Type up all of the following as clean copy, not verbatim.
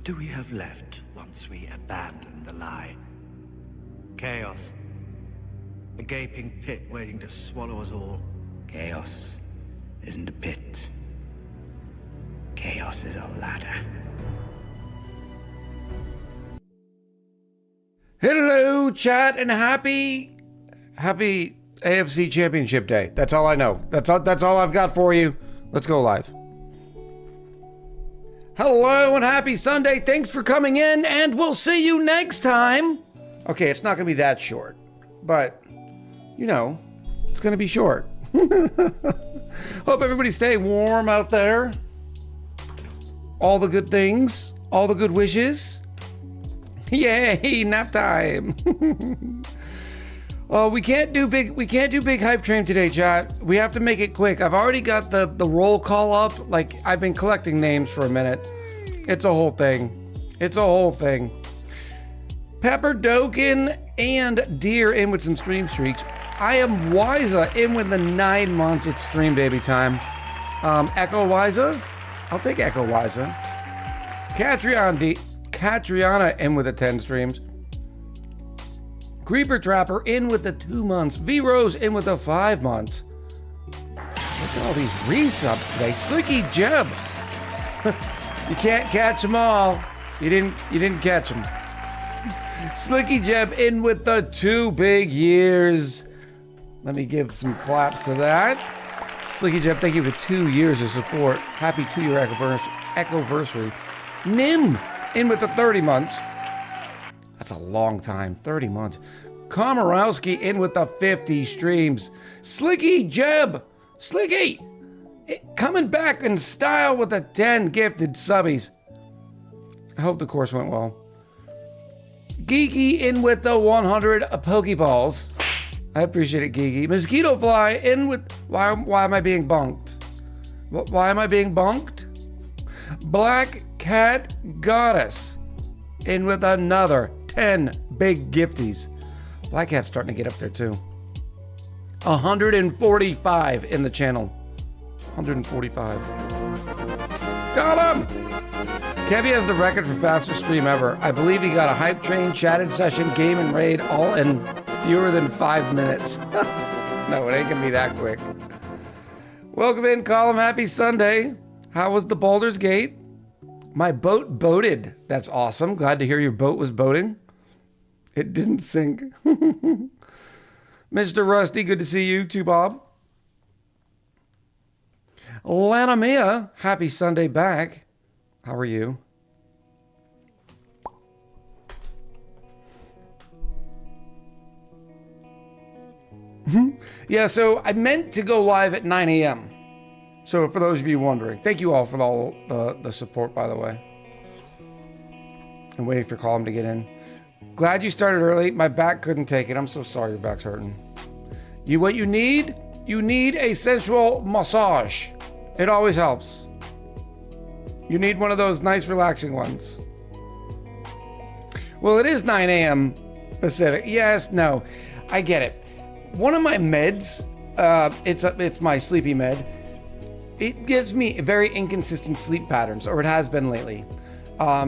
do we have left once we abandon the lie? Chaos. A gaping pit waiting to swallow us all. Chaos isn't a pit. Chaos is a ladder. Hello, chat, and happy AFC Championship Day. That's all I know. That's all I've got for you. Let's go live. Hello, and happy Sunday. Thanks for coming in, and we'll see you next time. Okay, it's not going to be that short, but, you know, it's going to be short. Hope everybody's staying warm out there. All the good things, all the good wishes. Yay, nap time. We can't do big hype train today, chat. We have to make it quick. I've already got the roll call up. Like, I've been collecting names for a minute. It's a whole thing. Pepper Doken and Deer in with some stream streaks. I am Wiza in with the 9 months. It's stream baby time. Echo Wiza. I'll take Echo Wiza. Catriana in with the 10 streams. Creeper Trapper in with the 2 months. V-Rose in with the 5 months. Look at all these resubs today. Slicky Jeb. You can't catch them all. You didn't catch them. Slicky Jeb in with the 2 big years. Let me give some claps to that. Slicky Jeb, thank you for 2 years of support. Happy 2-year Echoversary. Nim in with the 30 months. That's a long time, 30 months. Komorowski in with the 50 streams. Slicky Jeb, Slicky, coming back in style with the 10 gifted subbies. I hope the course went well. Geeky in with the 100 Pokeballs. I appreciate it, Geeky. Mosquito Fly in with, why am I being bunked? Why am I being bunked? Black Cat Goddess in with another 10 big gifties. Black Cat's starting to get up there too. 145 in the channel. 145. Got him! Kevy has the record for fastest stream ever. I believe he got a hype train, chatted session, game, and raid all in fewer than 5 minutes. No, it ain't gonna be that quick. Welcome in, Colin. Happy Sunday. How was the Baldur's Gate? My boat boated. That's awesome. Glad to hear your boat was boating. It didn't sink. Mr. Rusty, good to see you too, Bob. Lana Mia, happy Sunday back. How are you? Yeah, so I meant to go live at 9 a.m. So for those of you wondering, thank you all for all the support, by the way. I'm waiting for Colin to get in. Glad you started early. My back couldn't take it. I'm so sorry your back's hurting. What you need a sensual massage. It always helps. You need one of those nice relaxing ones. Well, it is 9 a.m. Pacific. Yes, no, I get it. One of my meds, it's my sleepy med. It gives me very inconsistent sleep patterns, or it has been lately.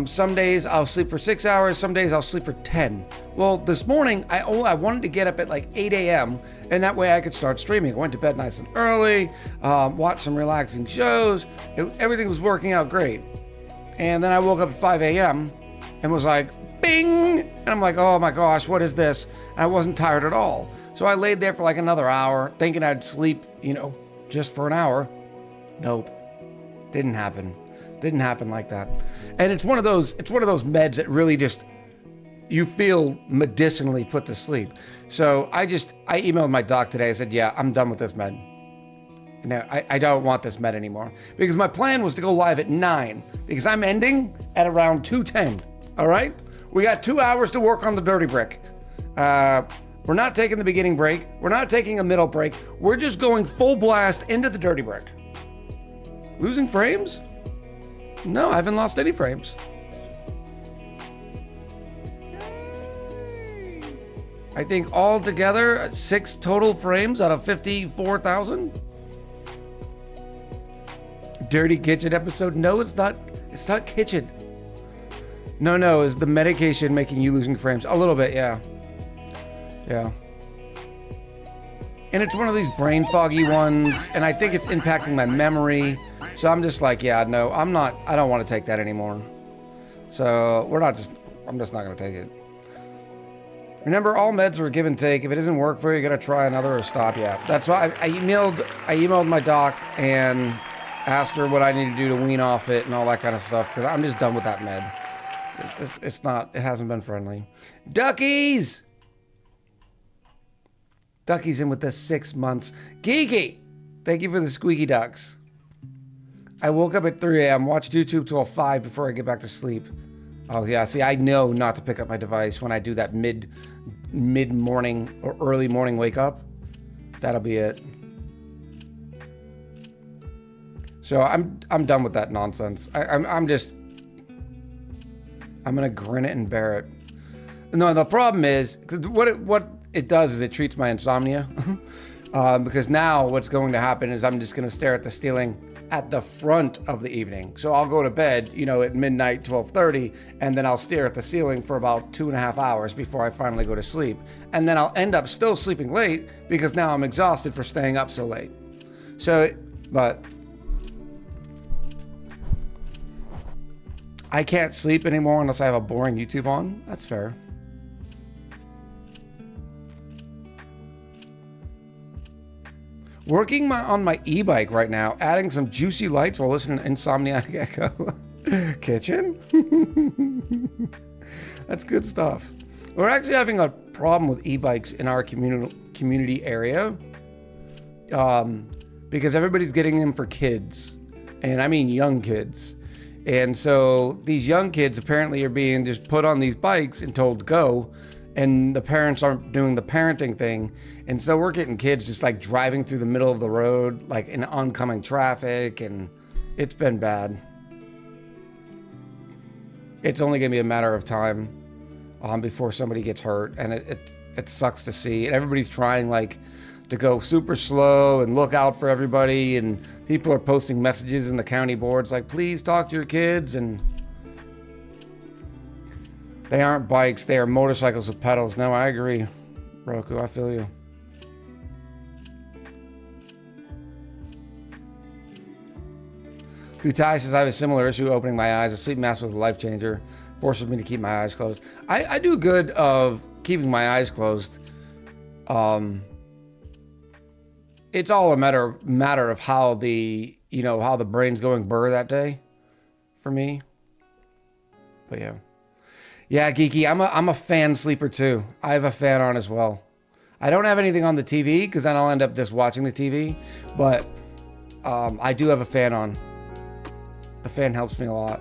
Some days I'll sleep for 6 hours, some days I'll sleep for 10. Well, this morning I wanted to get up at like 8 a.m. and that way I could start streaming. I went to bed nice and early, watched some relaxing shows. Everything was working out great. And then I woke up at 5 a.m. and was like, bing! And I'm like, oh my gosh, what is this? And I wasn't tired at all. So I laid there for like another hour thinking I'd sleep, just for an hour. Nope. Didn't happen. Didn't happen like that. And it's one of those meds that really just, you feel medicinally put to sleep. So I emailed my doc today. I said, yeah, I'm done with this med. No, I don't want this med anymore. Because my plan was to go live at 9. Because I'm ending at around 2:10. All right? We got 2 hours to work on the dirty brick. We're not taking the beginning break. We're not taking a middle break. We're just going full blast into the dirty brick. Losing frames? No, I haven't lost any frames. I think altogether 6 total frames out of 54,000. Dirty Kitchen episode. No, it's not. It's not kitchen. No, is the medication making you losing frames? A little bit, yeah. Yeah. And it's one of these brain foggy ones, and I think it's impacting my memory. So I'm just like, yeah, no, I don't want to take that anymore. So I'm just not going to take it. Remember, all meds are give and take. If it doesn't work for you, you got to try another or stop. Yeah, that's why I emailed my doc and asked her what I need to do to wean off it and all that kind of stuff, because I'm just done with that med. It hasn't been friendly. Duckies in with the 6 months. Geeky, thank you for the squeaky ducks. I woke up at 3 a.m., watched YouTube till 5 before I get back to sleep. Oh yeah, see, I know not to pick up my device when I do that mid-morning or early morning wake up. That'll be it. So I'm done with that nonsense. I'm gonna grin it and bear it. No, the problem is what it does is it treats my insomnia. Because now what's going to happen is I'm just gonna stare at the ceiling at the front of the evening. So I'll go to bed, at midnight, 12:30, and then I'll stare at the ceiling for about 2.5 hours before I finally go to sleep. And then I'll end up still sleeping late because now I'm exhausted for staying up so late. But I can't sleep anymore unless I have a boring YouTube on. That's fair. Working on my e-bike right now, adding some juicy lights while listening to Insulating Echo. Kitchen? That's good stuff. We're actually having a problem with e-bikes in our community area because everybody's getting them for kids, and I mean young kids. And so these young kids apparently are being just put on these bikes and told to go, and the parents aren't doing the parenting thing. And so we're getting kids just like driving through the middle of the road, like in oncoming traffic, and it's been bad. It's only gonna be a matter of time before somebody gets hurt, and it sucks to see. And everybody's trying like to go super slow and look out for everybody, and people are posting messages in the county boards like, please talk to your kids, and they aren't bikes, they are motorcycles with pedals. No, I agree, Roku, I feel you. Kutai says, I have a similar issue opening my eyes. A sleep mask was a life changer. Forces me to keep my eyes closed. I do good of keeping my eyes closed. It's all a matter of how the brain's going burr that day for me. But yeah. Yeah, Geeky, I'm a fan sleeper too. I have a fan on as well. I don't have anything on the TV because then I'll end up just watching the TV. But I do have a fan on. The fan helps me a lot.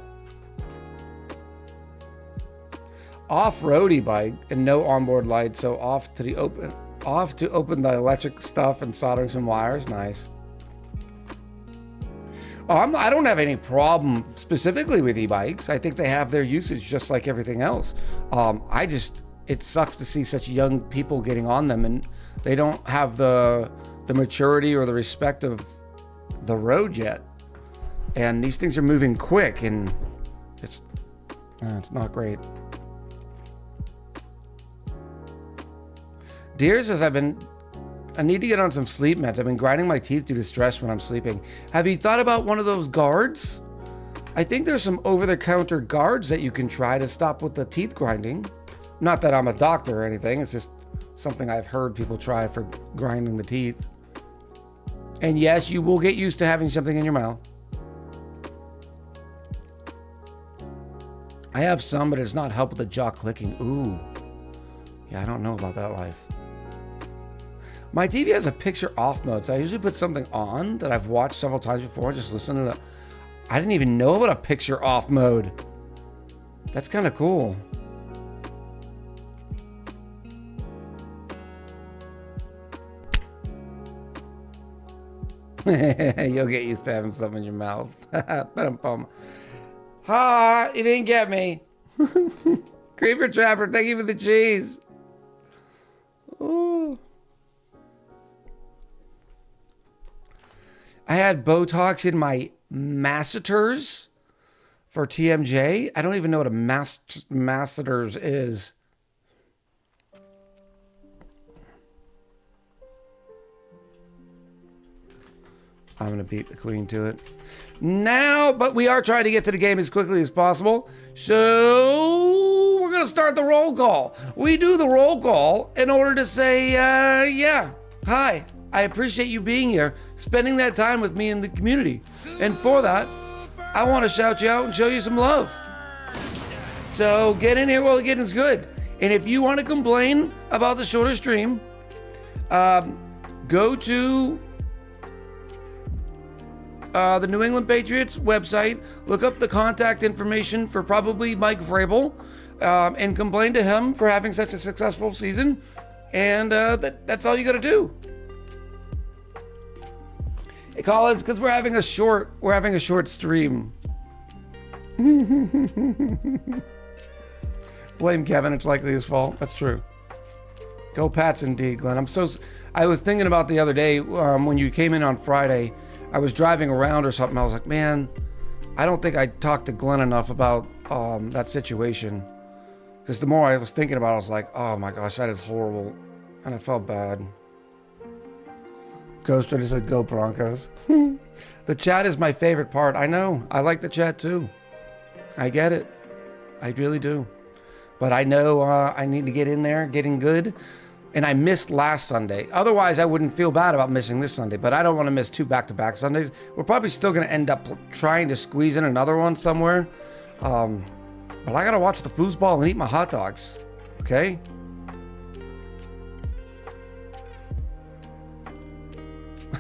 Off-roady bike and no onboard light, so off to open the electric stuff and soldering some wires. Nice. I don't have any problem specifically with e-bikes. I think they have their usage just like everything else. It sucks to see such young people getting on them and they don't have the maturity or the respect of the road yet. And these things are moving quick, and it's not great. Deer says, I need to get on some sleep meds. I've been grinding my teeth due to stress when I'm sleeping. Have you thought about one of those guards? I think there's some over-the-counter guards that you can try to stop with the teeth grinding. Not that I'm a doctor or anything. It's just something I've heard people try for grinding the teeth. And yes, you will get used to having something in your mouth. I have some, but it's not help with the jaw clicking. Ooh. Yeah, I don't know about that life. My TV has a picture off mode, so I usually put something on that I've watched several times before and just listen to the... I didn't even know about a picture off mode. That's kind of cool. You'll get used to having something in your mouth. Ha! You didn't get me. Creeper Trapper, thank you for the cheese. Ooh. I had Botox in my masseters for TMJ. I don't even know what a masseters is. I'm going to beat the queen to it. Now, but we are trying to get to the game as quickly as possible. So we're going to start the roll call. We do the roll call in order to say, yeah, hi, I appreciate you being here, spending that time with me in the community. And for that, I want to shout you out and show you some love. So get in here while the getting's good. And if you want to complain about the shorter stream, go to the New England Patriots website, look up the contact information for probably Mike Vrabel, and complain to him for having such a successful season. And that's all you got to do. Hey, Collins, because we're having a short stream. Blame Kevin. It's likely his fault. That's true. Go Pats, indeed, Glenn. I was thinking about the other day when you came in on Friday. I was driving around or something. I was like, man, I don't think I talked to Glenn enough about that situation. Because the more I was thinking about it, I was like, oh my gosh, that is horrible. And I felt bad. Ghost Rider said, go Broncos. The chat is my favorite part. I know. I like the chat too. I get it. I really do. But I know I need to get in there, getting good. And I missed last Sunday. Otherwise, I wouldn't feel bad about missing this Sunday. But I don't want to miss 2 back-to-back Sundays. We're probably still going to end up trying to squeeze in another one somewhere. But I got to watch the foosball and eat my hot dogs. Okay?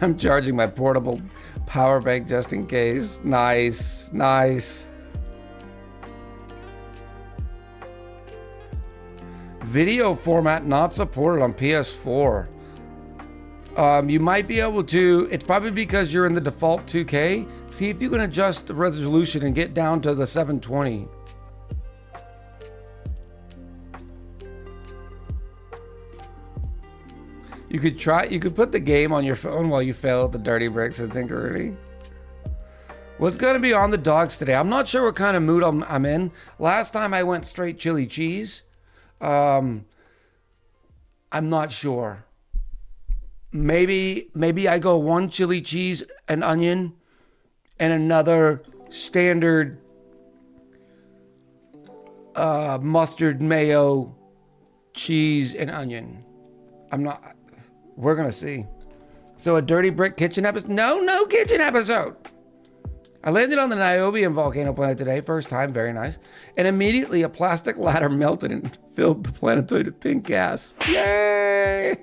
I'm charging my portable power bank just in case. Nice. Nice. Video format not supported on PS4. You might be able to, it's probably because you're in the default 2K. See if you can adjust the resolution and get down to the 720. You could put the game on your phone while you fail at the dirty bricks, I think, already. What's going to be on the dogs today? I'm not sure what kind of mood I'm in. Last time I went straight chili cheese. I'm not sure. Maybe I go 1 chili cheese and onion and another standard mustard, mayo, cheese, and onion. We're gonna see. So a dirty brick kitchen episode? No kitchen episode. I landed on the Niobium volcano planet today, first time, very nice. And immediately a plastic ladder melted and filled the planetoid with pink gas. Yay!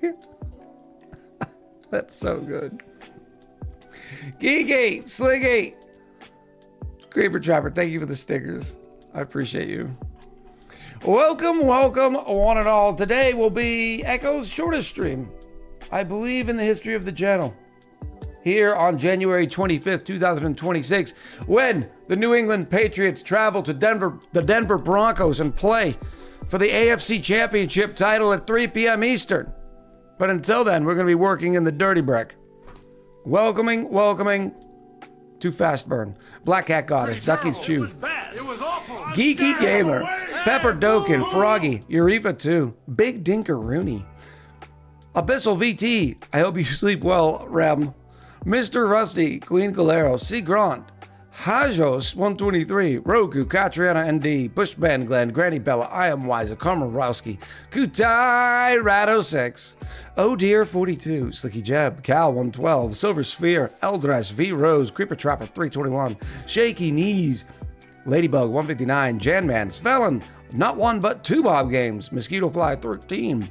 That's so good. Geeky, Sliggy, Creeper Trapper, thank you for the stickers. I appreciate you. Welcome, one and all. Today will be Echo's shortest stream, I believe, in the history of the channel. Here on January 25th, 2026, when the New England Patriots travel to the Denver Broncos and play for the AFC Championship title at 3 p.m. Eastern. But until then, we're going to be working in the dirty brick. Welcoming to Fast Burn, Black Cat Goddess, Ducky's Chew, Geeky Gamer, Pepper Dokin, Froggy, Urifa 2, Big Dinker Rooney, Abyssal VT, I hope you sleep well, Rem, Mr. Rusty, Queen Galero, C. Grant, Hajos 123, Roku, Katriana ND, Bushman Glenn, Granny Bella, I Am Wiser, Karmarowski, Kutai, Rado 6, Oh Dear 42, Slicky Jeb, Cal 112, Silver Sphere, Eldress, V Rose, Creeper Trapper 321, Shaky Knees, Ladybug 159, Janman, Svelin, not 1 but 2 Bob Games, Mosquito Fly 13,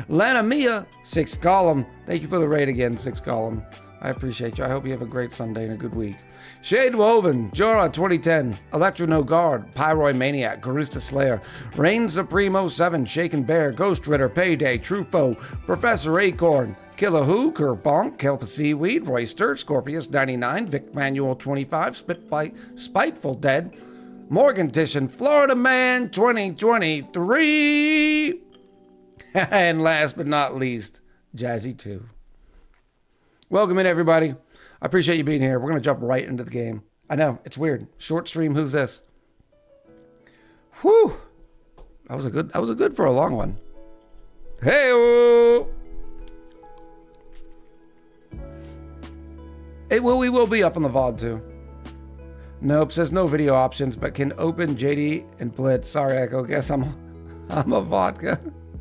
Lana Mia, 6th Column, thank you for the raid again, 6th Column. I appreciate you. I hope you have a great Sunday and a good week. Shade Woven, Jorah 2010, Electro No Guard, Pyroid Maniac, Garusta Slayer, Reign Supremo 7, Shaken Bear, Ghost Ritter, Payday, Trufo, Professor Acorn, Killer Who, Kerbonk, Kelp Seaweed, Royster, Scorpius 99, Vic Manual 25, Spiteful Dead, Morgantition, Florida Man 2023, and last but not least, Jazzy 2. Welcome in, everybody. I appreciate you being here. We're going to jump right into the game. I know, it's weird. Short stream, who's this? Whew! That was a good for a long one. Hey-o! We will be up on the VOD too. Nope, says no video options, but can open JD and Blitz. Sorry, Echo. Guess I'm a vodka.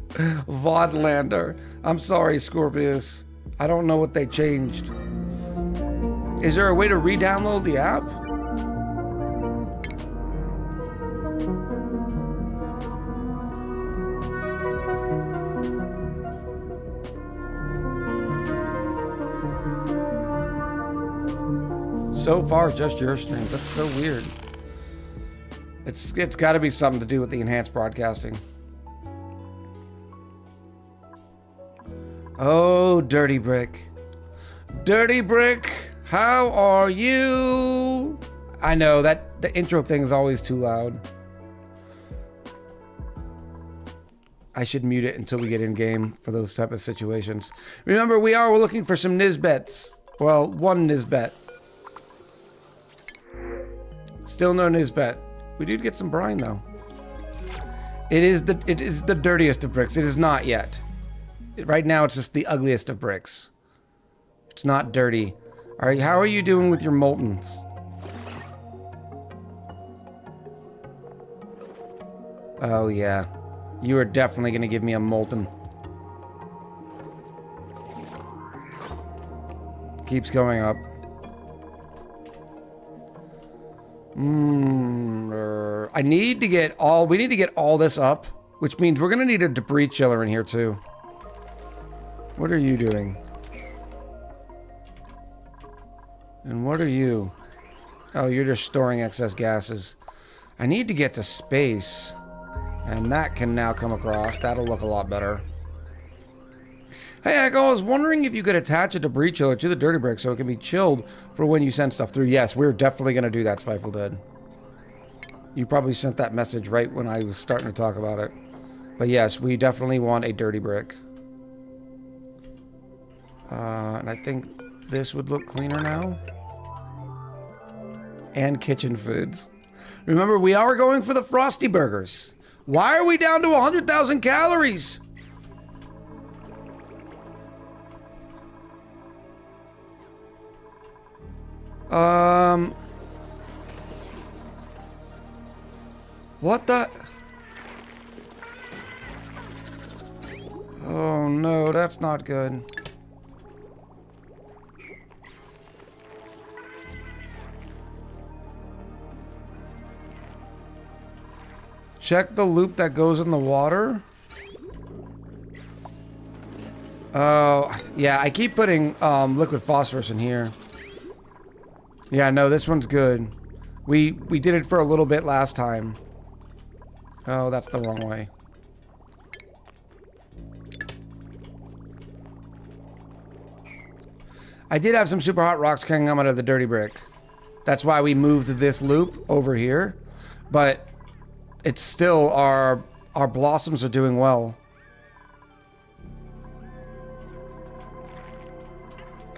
Vodlander. I'm sorry, Scorpius. I don't know what they changed. Is there a way to re-download the app? So far, just your stream. That's so weird. It's got to be something to do with the enhanced broadcasting. Oh, Dirty Brick. Dirty Brick, how are you? I know that the intro thing is always too loud. I should mute it until we get in game for those type of situations. Remember, we're looking for some Nisbets. Well, one Nisbet. Still no Nisbet. We did get some brine though. It is the dirtiest of bricks. It is not yet. Right now it's just the ugliest of bricks. It's not dirty. Alright, how are you doing with your moltens? Oh yeah. You are definitely gonna give me a molten. Keeps going up. We need to get all this up, which means we're gonna need a debris chiller in here too. What are you doing? And what are you? Oh, you're just storing excess gases. I need to get to space, and that can now come across. That'll look a lot better. Hey, Echo, I was wondering if you could attach a debris chiller to the dirty brick so it can be chilled for when you send stuff through. Yes, we're definitely going to do that, Spiteful Dead. You probably sent that message right when I was starting to talk about it. But yes, we definitely want a dirty brick. And I think this would look cleaner now. And kitchen foods. Remember, we are going for the Frosty Burgers. Why are we down to 100,000 calories? What the? Oh no, that's not good. Check the loop that goes in the water. Oh, yeah, I keep putting liquid phosphorus in here. Yeah, no, this one's good. We did it for a little bit last time. Oh, that's the wrong way. I did have some super hot rocks coming out of the dirty brick. That's why we moved this loop over here. But it's still our blossoms are doing well.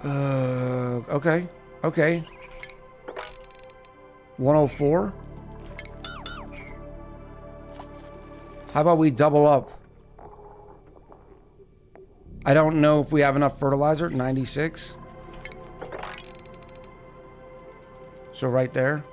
Okay. Okay. 104. How about we double up? I don't know if we have enough fertilizer. 96. So right there.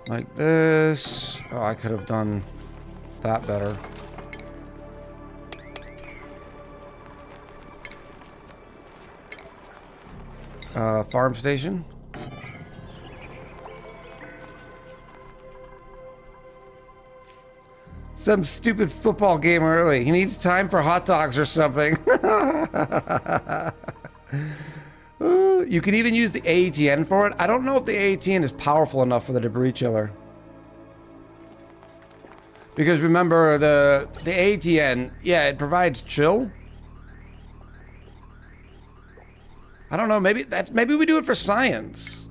Like this. Oh, I could have done that better. Farm station. Some stupid football game early. He needs time for hot dogs or something. You can even use the AETN for it. I don't know if the AETN is powerful enough for the debris chiller. Because remember, the AETN, yeah, it provides chill. I don't know, maybe we do it for science.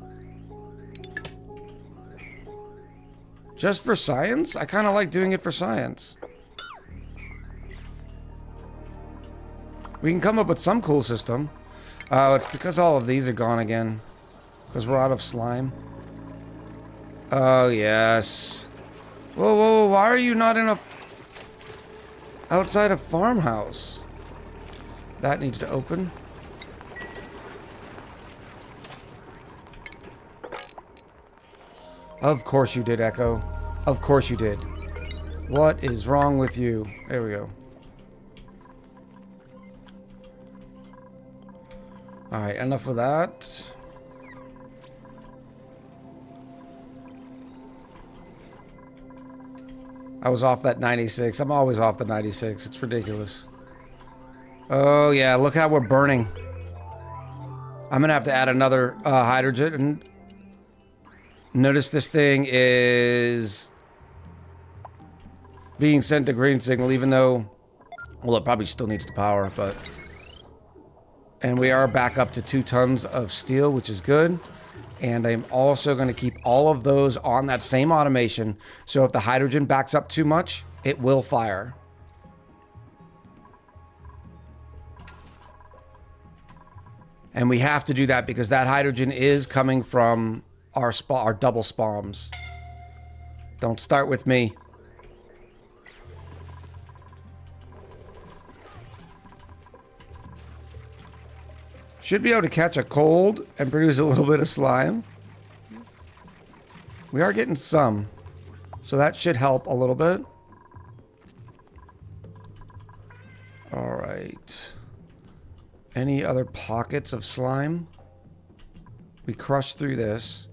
Just for science? I kind of like doing it for science. We can come up with some cool system. Oh, it's because all of these are gone again. Because we're out of slime. Oh, yes. Whoa, whoa, whoa, why are you not in a... outside a farmhouse? That needs to open. Of course you did, Echo. Of course you did. What is wrong with you? There we go. Alright, enough of that. I was off that 96. I'm always off the 96. It's ridiculous. Oh, yeah. Look how we're burning. I'm going to have to add another hydrogen. Notice this thing is being sent to green signal, even though... Well, it probably still needs the power, but... And we are back up to 2 tons of steel, which is good. And I'm also going to keep all of those on that same automation. So if the hydrogen backs up too much, it will fire. And we have to do that because that hydrogen is coming from our double spawns. Don't start with me. Should be able to catch a cold and produce a little bit of slime. We are getting some. So that should help a little bit. Alright. Any other pockets of slime? We crushed through this.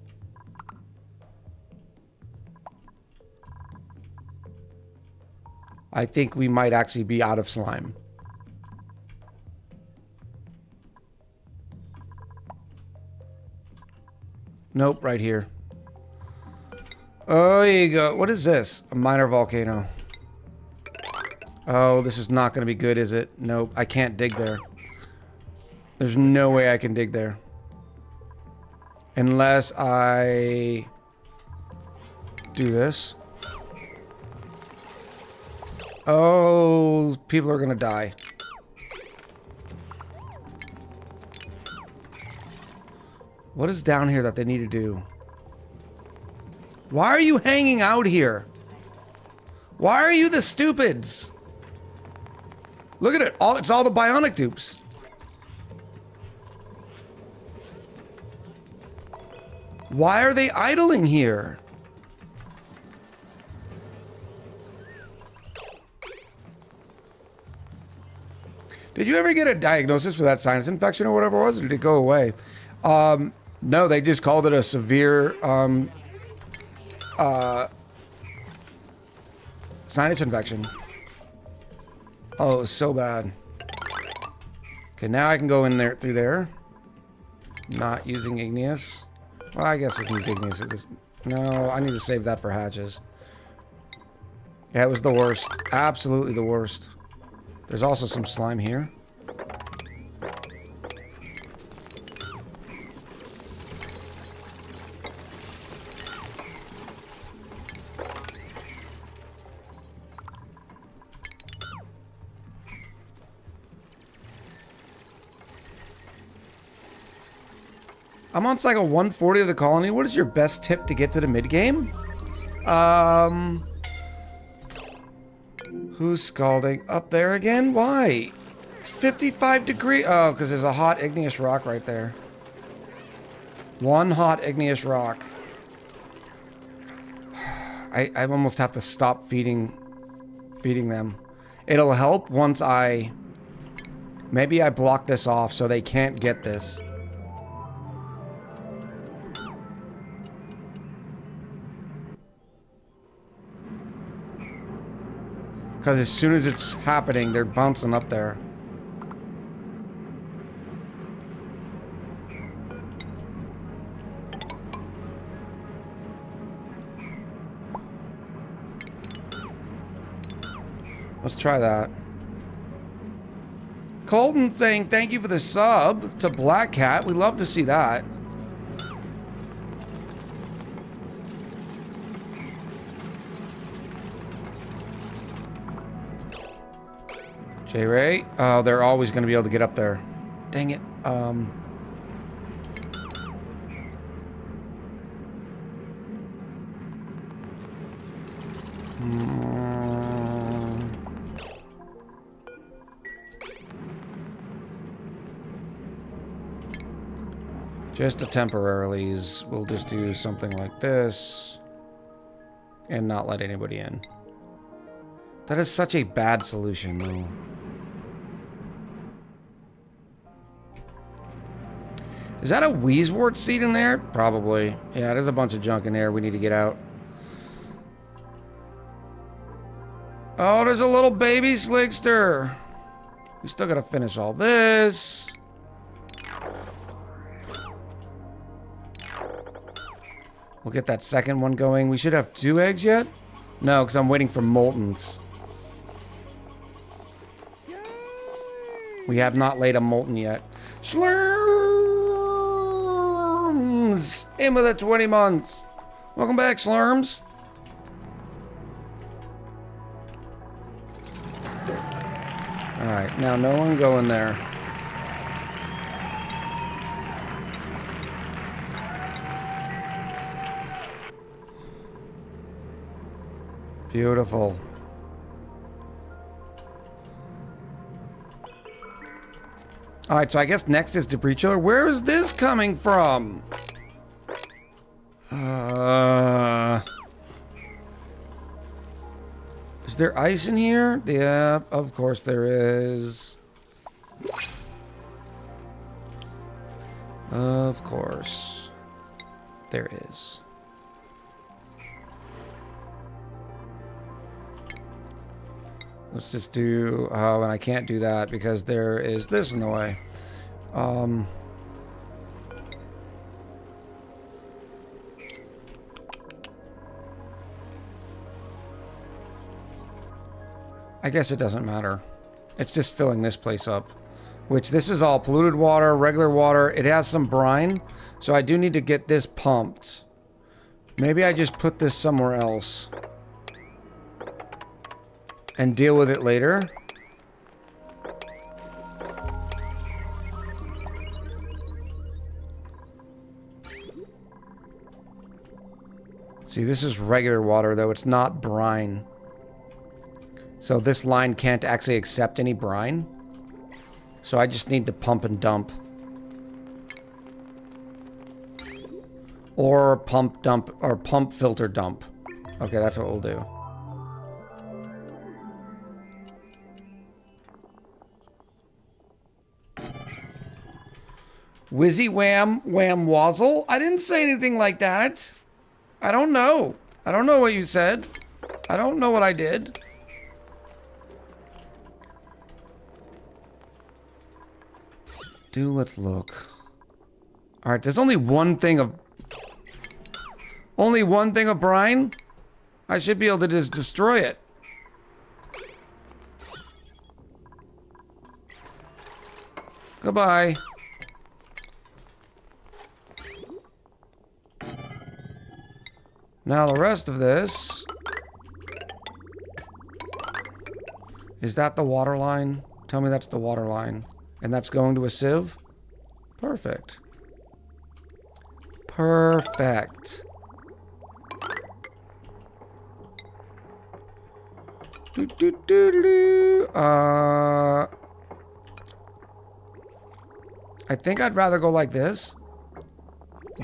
I think we might actually be out of slime. Nope, right here. Oh, here you go. What is this? A minor volcano. Oh, this is not going to be good, is it? Nope, I can't dig there. There's no way I can dig there. Unless I do this. Oh, people are going to die. What is down here that they need to do? Why are you hanging out here? Why are you the stupids? Look at it. It's all the bionic dupes. Why are they idling here? Did you ever get a diagnosis for that sinus infection or whatever it was? Or did it go away? No, they just called it a severe sinus infection. Oh, it was so bad. Okay, now I can go in there through there. Not using igneous. Well, I guess we can use igneous. No, I need to save that for hatches. Yeah, it was the worst. Absolutely the worst. There's also some slime here. I'm on cycle 140 of the colony. What is your best tip to get to the mid-game? Who's scalding? Up there again? Why? It's 55 degrees. Oh, because there's a hot igneous rock right there. One hot igneous rock. I almost have to stop feeding them. It'll help once maybe I block this off so they can't get this. Because as soon as it's happening, they're bouncing up there. Let's try that. Colton saying thank you for the sub to Black Cat. We love to see that. J-Ray? Oh, they're always going to be able to get up there. Dang it. Just a temporarilies. We'll just do something like this. And not let anybody in. That is such a bad solution, though. Is that a Wheezewort seed in there? Probably. Yeah, there's a bunch of junk in there we need to get out. Oh, there's a little baby Sligster. We still gotta finish all this. We'll get that second one going. We should have 2 eggs yet? No, because I'm waiting for Moltons. We have not laid a Molten yet. Slurms! In with it 20 months. Welcome back, Slurms. Alright, now no one go in there. Beautiful. Alright, so I guess next is debris chiller. Where is this coming from? Is there ice in here? Yeah, of course there is. Of course. There is. Let's just do... Oh, and I can't do that because there is this in the way. I guess it doesn't matter. It's just filling this place up. Which, this is all polluted water, regular water. It has some brine. So I do need to get this pumped. Maybe I just put this somewhere else. And deal with it later. See, this is regular water, though. It's not brine. So this line can't actually accept any brine. So I just need to pump and dump. Or pump dump, or pump filter dump. Okay, that's what we'll do. Wizzy wham wham wazzle? I didn't say anything like that. I don't know. I don't know what you said. I don't know what I did. Let's look. Alright, there's only one thing of... Only one thing of brine? I should be able to just destroy it. Goodbye. Now the rest of this... Is that the water line? Tell me that's the water line. And that's going to a sieve? Perfect. Perfect. I think I'd rather go like this.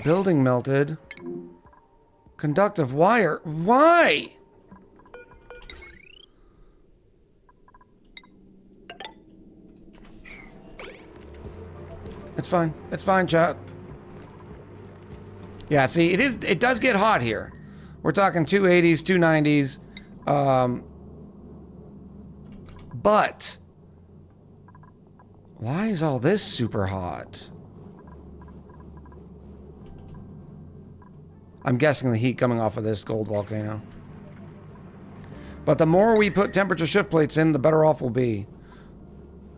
Building melted. Conductive wire. Why? It's fine. It's fine, chat. Yeah, see, it does get hot here. We're talking 280s, 290s. But why is all this super hot? I'm guessing the heat coming off of this gold volcano. But the more we put temperature shift plates in, the better off we'll be.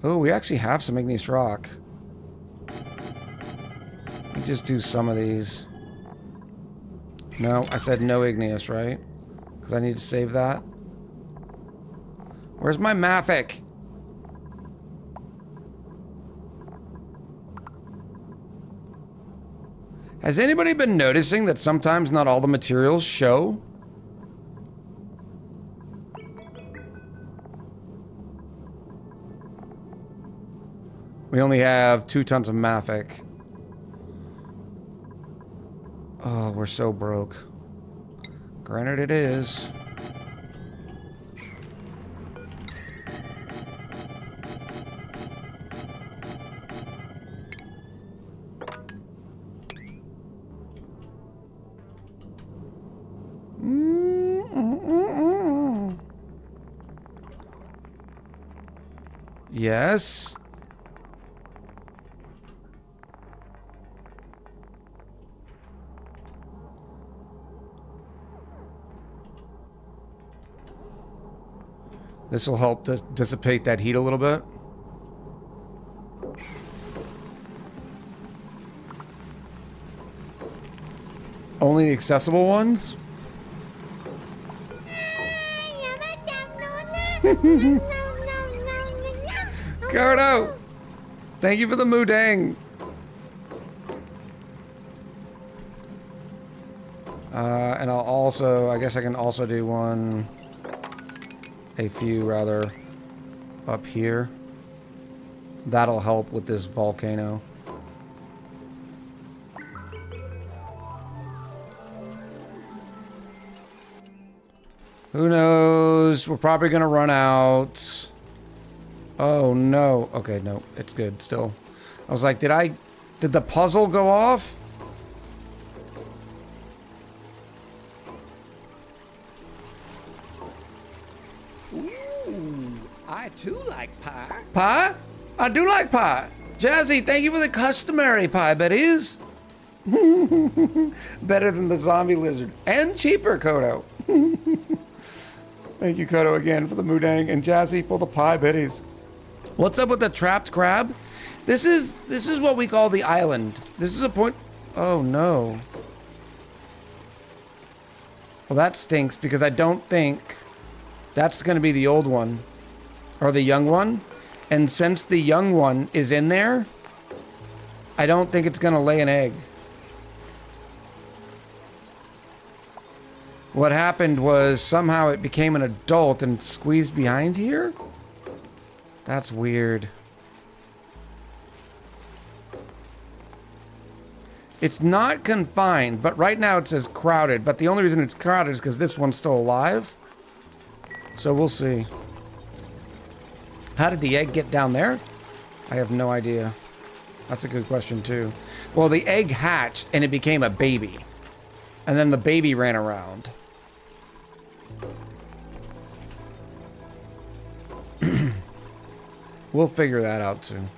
Oh, we actually have some igneous rock. Let me just do some of these. No, I said no igneous, right? Because I need to save that. Where's my Mafic? Has anybody been noticing that sometimes not all the materials show? We only have 2 tons of mafic. Oh, we're so broke. Granted it is. Yes. This will help to dissipate that heat a little bit. Only the accessible ones? Cardo! Thank you for the moodang. And I'll also, I guess I can also do a few rather, up here. That'll help with this volcano. Who knows? We're probably gonna run out. Oh no. Okay, no, it's good still. I was like, did the puzzle go off? Ooh, I too like pie. Pie? I do like pie. Jazzy, thank you for the customary pie, Betty's. Better than the zombie lizard. And cheaper, Kodo. Thank you, Kodo, again for the moodang, and Jazzy for the pie Betty's. What's up with the trapped crab? This is what we call the island. This is a point. Oh no. Well, that stinks because I don't think that's going to be the old one or the young one. And since the young one is in there, I don't think it's going to lay an egg. What happened was somehow it became an adult and squeezed behind here? That's weird. It's not confined, but right now it says crowded. But the only reason it's crowded is because this one's still alive. So we'll see. How did the egg get down there? I have no idea. That's a good question too. Well, the egg hatched and it became a baby. And then the baby ran around. We'll figure that out soon.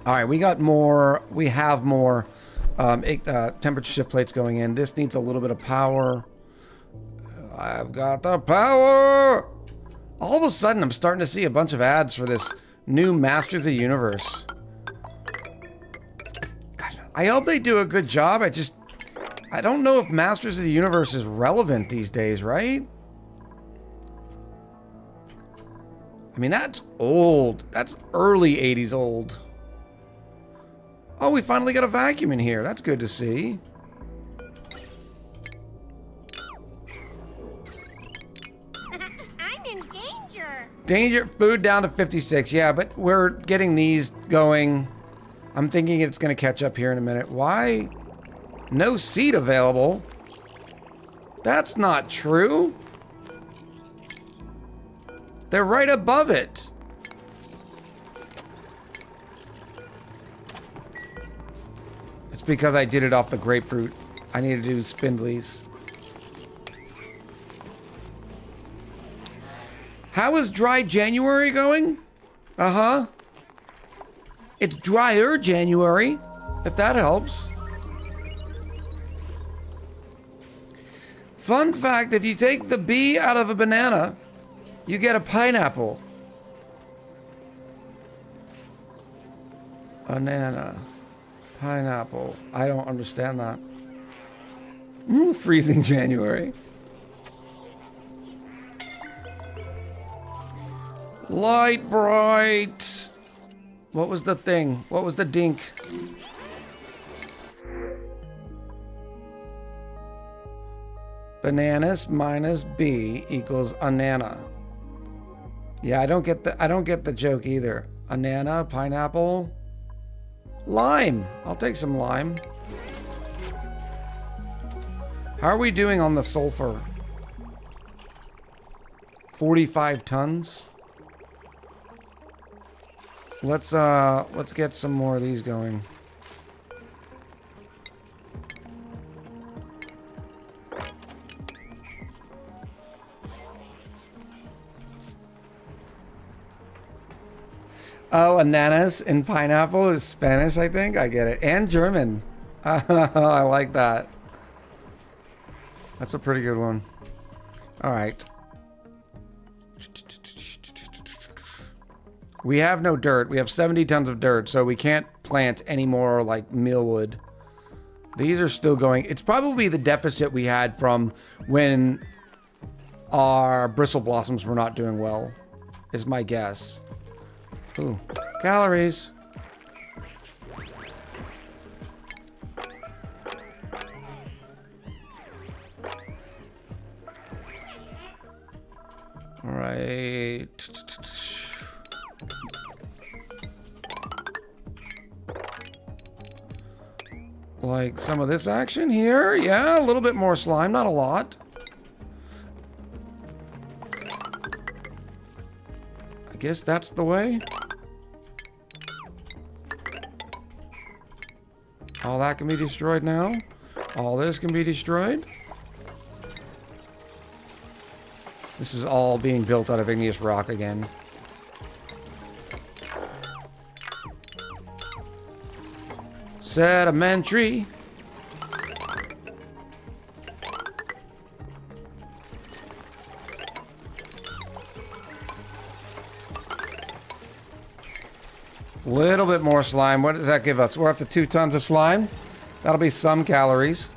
All right, we got more. We have more temperature shift plates going in. This needs a little bit of power. I've got the power. All of a sudden, I'm starting to see a bunch of ads for this new Masters of the Universe. I hope they do a good job. I don't know if Masters of the Universe is relevant these days, right? I mean, that's old. That's early 80s old. Oh, we finally got a vacuum in here. That's good to see. I'm in danger. Danger. Food down to 56. Yeah, but we're getting these going. I'm thinking it's going to catch up here in a minute. Why? No seed available. That's not true. They're right above it. It's because I did it off the grapefruit. I need to do spindlies. How is dry January going? Uh-huh. It's drier January, if that helps. Fun fact, if you take the B out of a banana, you get a pineapple. Banana. Pineapple. I don't understand that. Freezing January. Light bright. What was the thing? What was the dink? Bananas minus B equals anana. Yeah, I don't get the joke either. Anana, pineapple, lime. I'll take some lime. How are we doing on the sulfur? 45 tons. Let's get some more of these going. Oh, ananas and pineapple is Spanish, I think. I get it. And German. I like that. That's a pretty good one. All right. We have no dirt. We have 70 tons of dirt, so we can't plant any more like mealwood. These are still going. It's probably the deficit we had from when our bristle blossoms were not doing well, is my guess. Ooh, calories. All right. Like some of this action here. Yeah, a little bit more slime, not a lot. I guess that's the way. All that can be destroyed now. All this can be destroyed. This is all being built out of igneous rock again. Sedimentary. Little bit more slime. What does that give us? We're up to 2 tons of slime. That'll be some calories.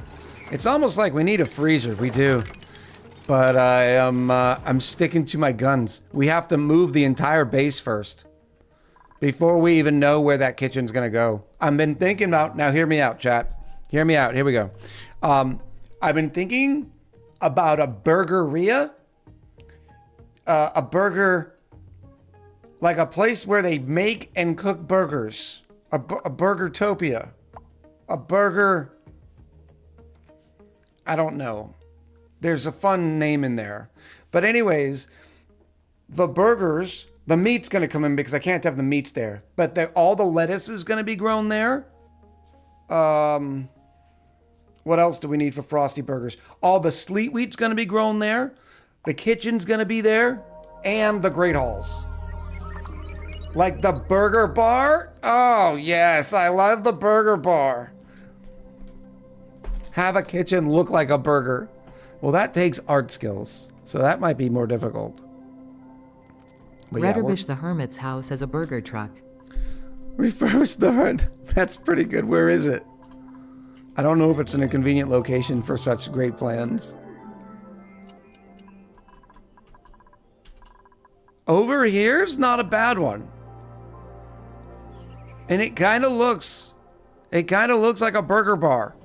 It's almost like we need a freezer. We do. But I'm sticking to my guns. We have to move the entire base first before we even know where that kitchen's gonna go. I've been thinking about, now hear me out, chat. Hear me out, here we go. I've been thinking about a burgeria. A burger, like a place where they make and cook burgers. A burgertopia. A burger, I don't know. There's a fun name in there. But anyways, the burgers, the meat's going to come in because I can't have the meats there. But all the lettuce is going to be grown there. What else do we need for frosty burgers? All the sleet wheat's going to be grown there. The kitchen's going to be there. And the great halls. Like the burger bar? Oh, yes. I love the burger bar. Have a kitchen look like a burger. Well, that takes art skills, so that might be more difficult. But Redderbish the Hermit's house as a burger truck. Refurbish the Hermit. That's pretty good. Where is it? I don't know if it's in a convenient location for such great plans. Over here's not a bad one. And it kind of looks like a burger bar.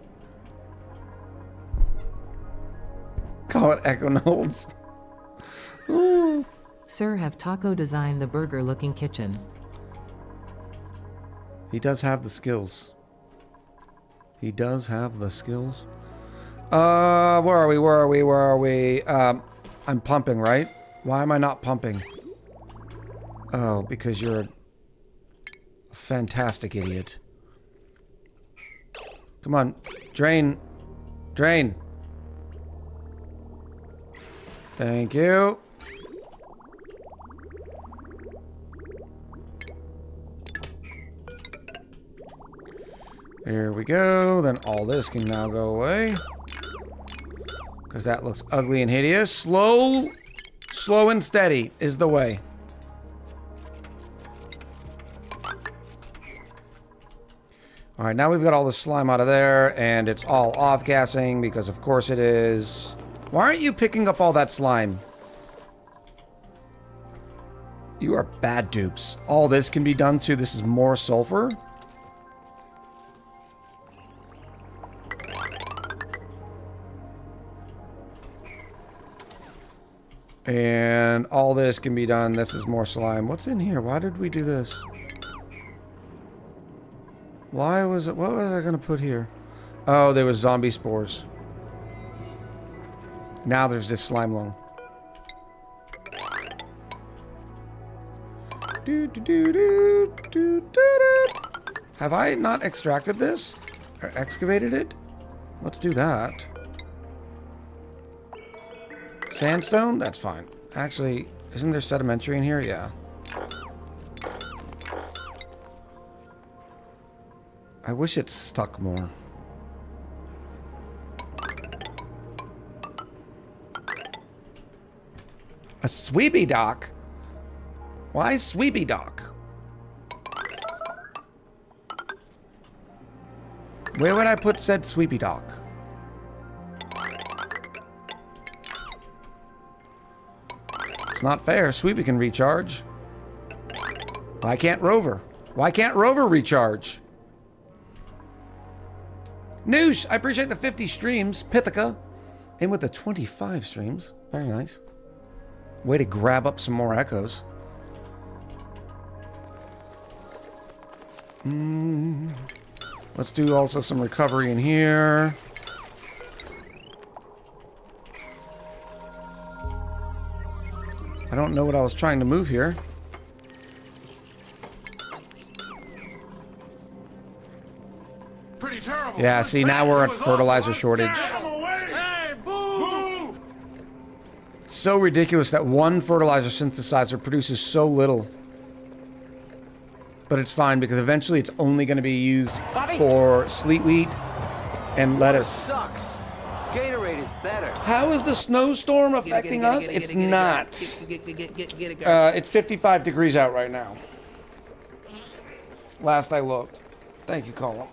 Call it Echo Knolls. Ooh. Sir, have Taco designed the burger-looking kitchen. He does have the skills. He does have the skills. Where are we? I'm pumping, right? Why am I not pumping? Oh, because you're a fantastic idiot. Come on, drain. Drain. Thank you. There we go. Then all this can now go away. Because that looks ugly and hideous. Slow and steady is the way. Alright, now we've got all the slime out of there, and it's all off-gassing, because of course it is. Why aren't you picking up all that slime? You are bad dupes. All this can be done too. This is more sulfur. And all this can be done. This is more slime. What's in here? Why did we do this? Why was it? What was I going to put here? Oh, there was zombie spores. Now there's this slime lung. Have I not extracted this? Or excavated it? Let's do that. Sandstone? That's fine. Actually, isn't there sedimentary in here? Yeah. I wish it stuck more. A sweepy dock? Why sweepy dock? Where would I put said sweepy dock? It's not fair. Sweepy can recharge. Why can't Rover? Why can't Rover recharge? Noosh, I appreciate the 50 streams. Pithica. And with the 25 streams. Very nice. Way to grab up some more echoes. Let's do also some recovery in here. I don't know what I was trying to move here. Pretty terrible. Yeah, see, now we're at fertilizer shortage. Hey, boo! It's so ridiculous that one fertilizer synthesizer produces so little. But it's fine because eventually it's only going to be used for sleet wheat and lettuce. Sucks. Gatorade is better. How is the snowstorm affecting us? It's not. It's 55 degrees out right now. Last I looked. Thank you, Colin.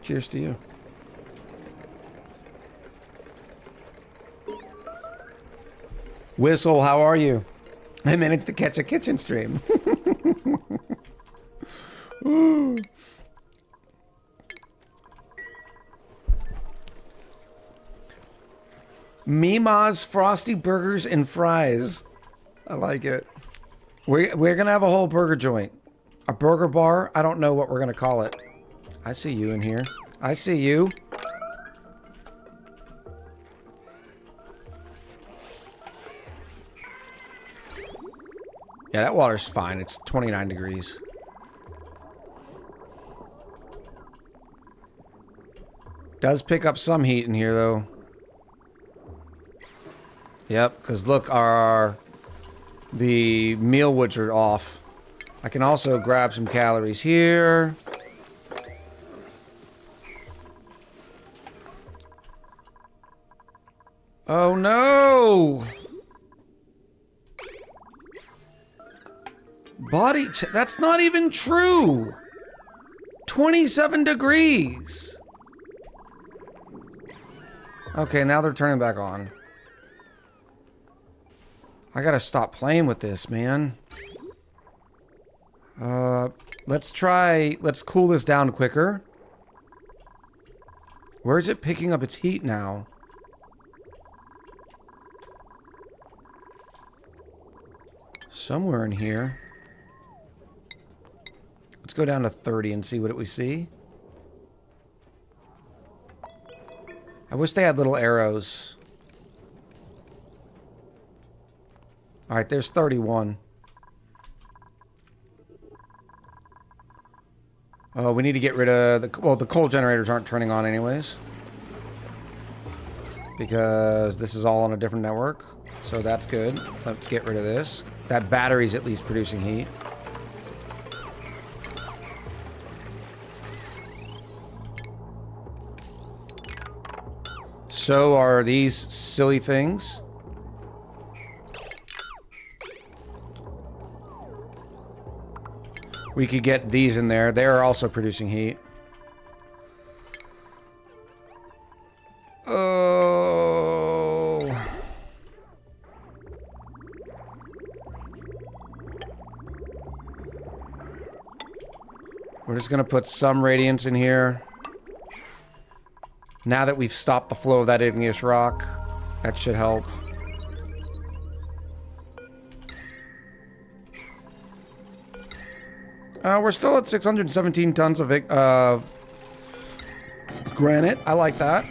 Cheers to you. Whistle, how are you? I managed to catch a kitchen stream. Ooh. Mima's Frosty Burgers and Fries. I like it. We're going to have a whole burger joint. A burger bar. I don't know what we're going to call it. I see you in here. I see you. Yeah, that water's fine. It's 29 degrees. Does pick up some heat in here, though. Yep, because look, the meal woods are off. I can also grab some calories here. Oh no! That's not even true! 27 degrees! Okay, now they're turning back on. I gotta stop playing with this, man. Let's cool this down quicker. Where is it picking up its heat now? Somewhere in here. Let's go down to 30 and see what we see. I wish they had little arrows. Alright, there's 31. Oh, we need to get rid of the... Well, the coal generators aren't turning on anyways. Because this is all on a different network. So that's good. Let's get rid of this. That battery's at least producing heat. So are these silly things. We could get these in there. They're also producing heat. Oh. We're just going to put some radiance in here. Now that we've stopped the flow of that igneous rock, that should help. We're still at 617 tons of granite. I like that.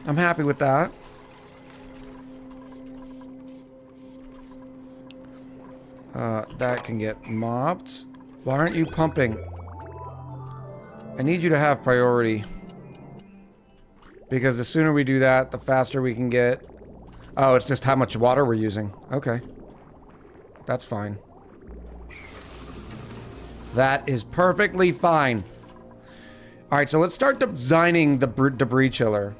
I'm happy with that. That can get mopped. Why aren't you pumping? I need you to have priority. Because the sooner we do that, the faster we can get... Oh, it's just how much water we're using. Okay. That's fine. That is perfectly fine. Alright, so let's start designing the debris chiller.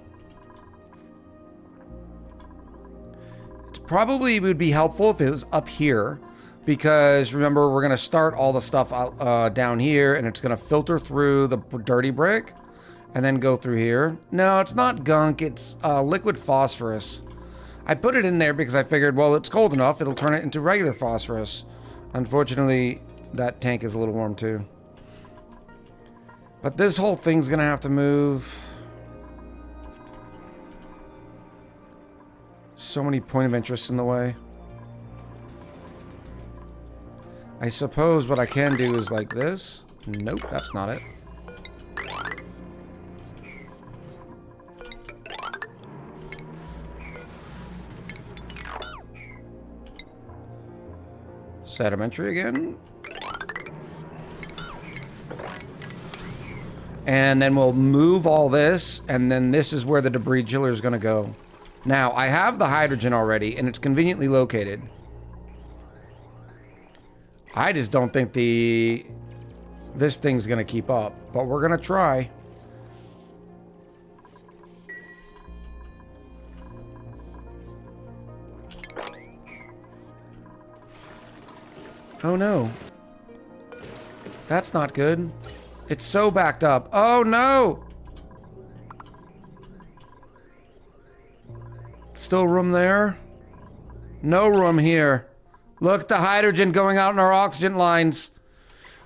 It probably would be helpful if it was up here. Because, remember, we're going to start all the stuff out, down here, and it's going to filter through the dirty brick, and then go through here. No, it's not gunk, it's liquid phosphorus. I put it in there because I figured, well, it's cold enough, it'll turn it into regular phosphorus. Unfortunately, that tank is a little warm, too. But this whole thing's going to have to move. So many point of interest in the way. I suppose what I can do is like this. Nope, that's not it. Sedimentary again. And then we'll move all this, and then this is where the debris chiller is going to go. Now, I have the hydrogen already, and it's conveniently located. I just don't think this thing's going to keep up, but we're going to try. Oh no. That's not good. It's so backed up. Oh no! Still room there? No room here. Look, the hydrogen going out in our oxygen lines.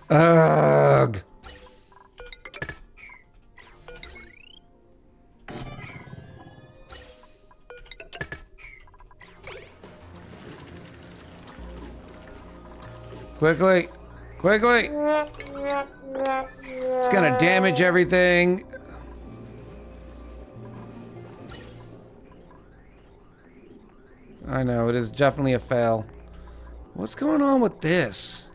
Ugh. Quickly. Quickly. It's gonna damage everything. I know, it is definitely a fail. What's going on with this?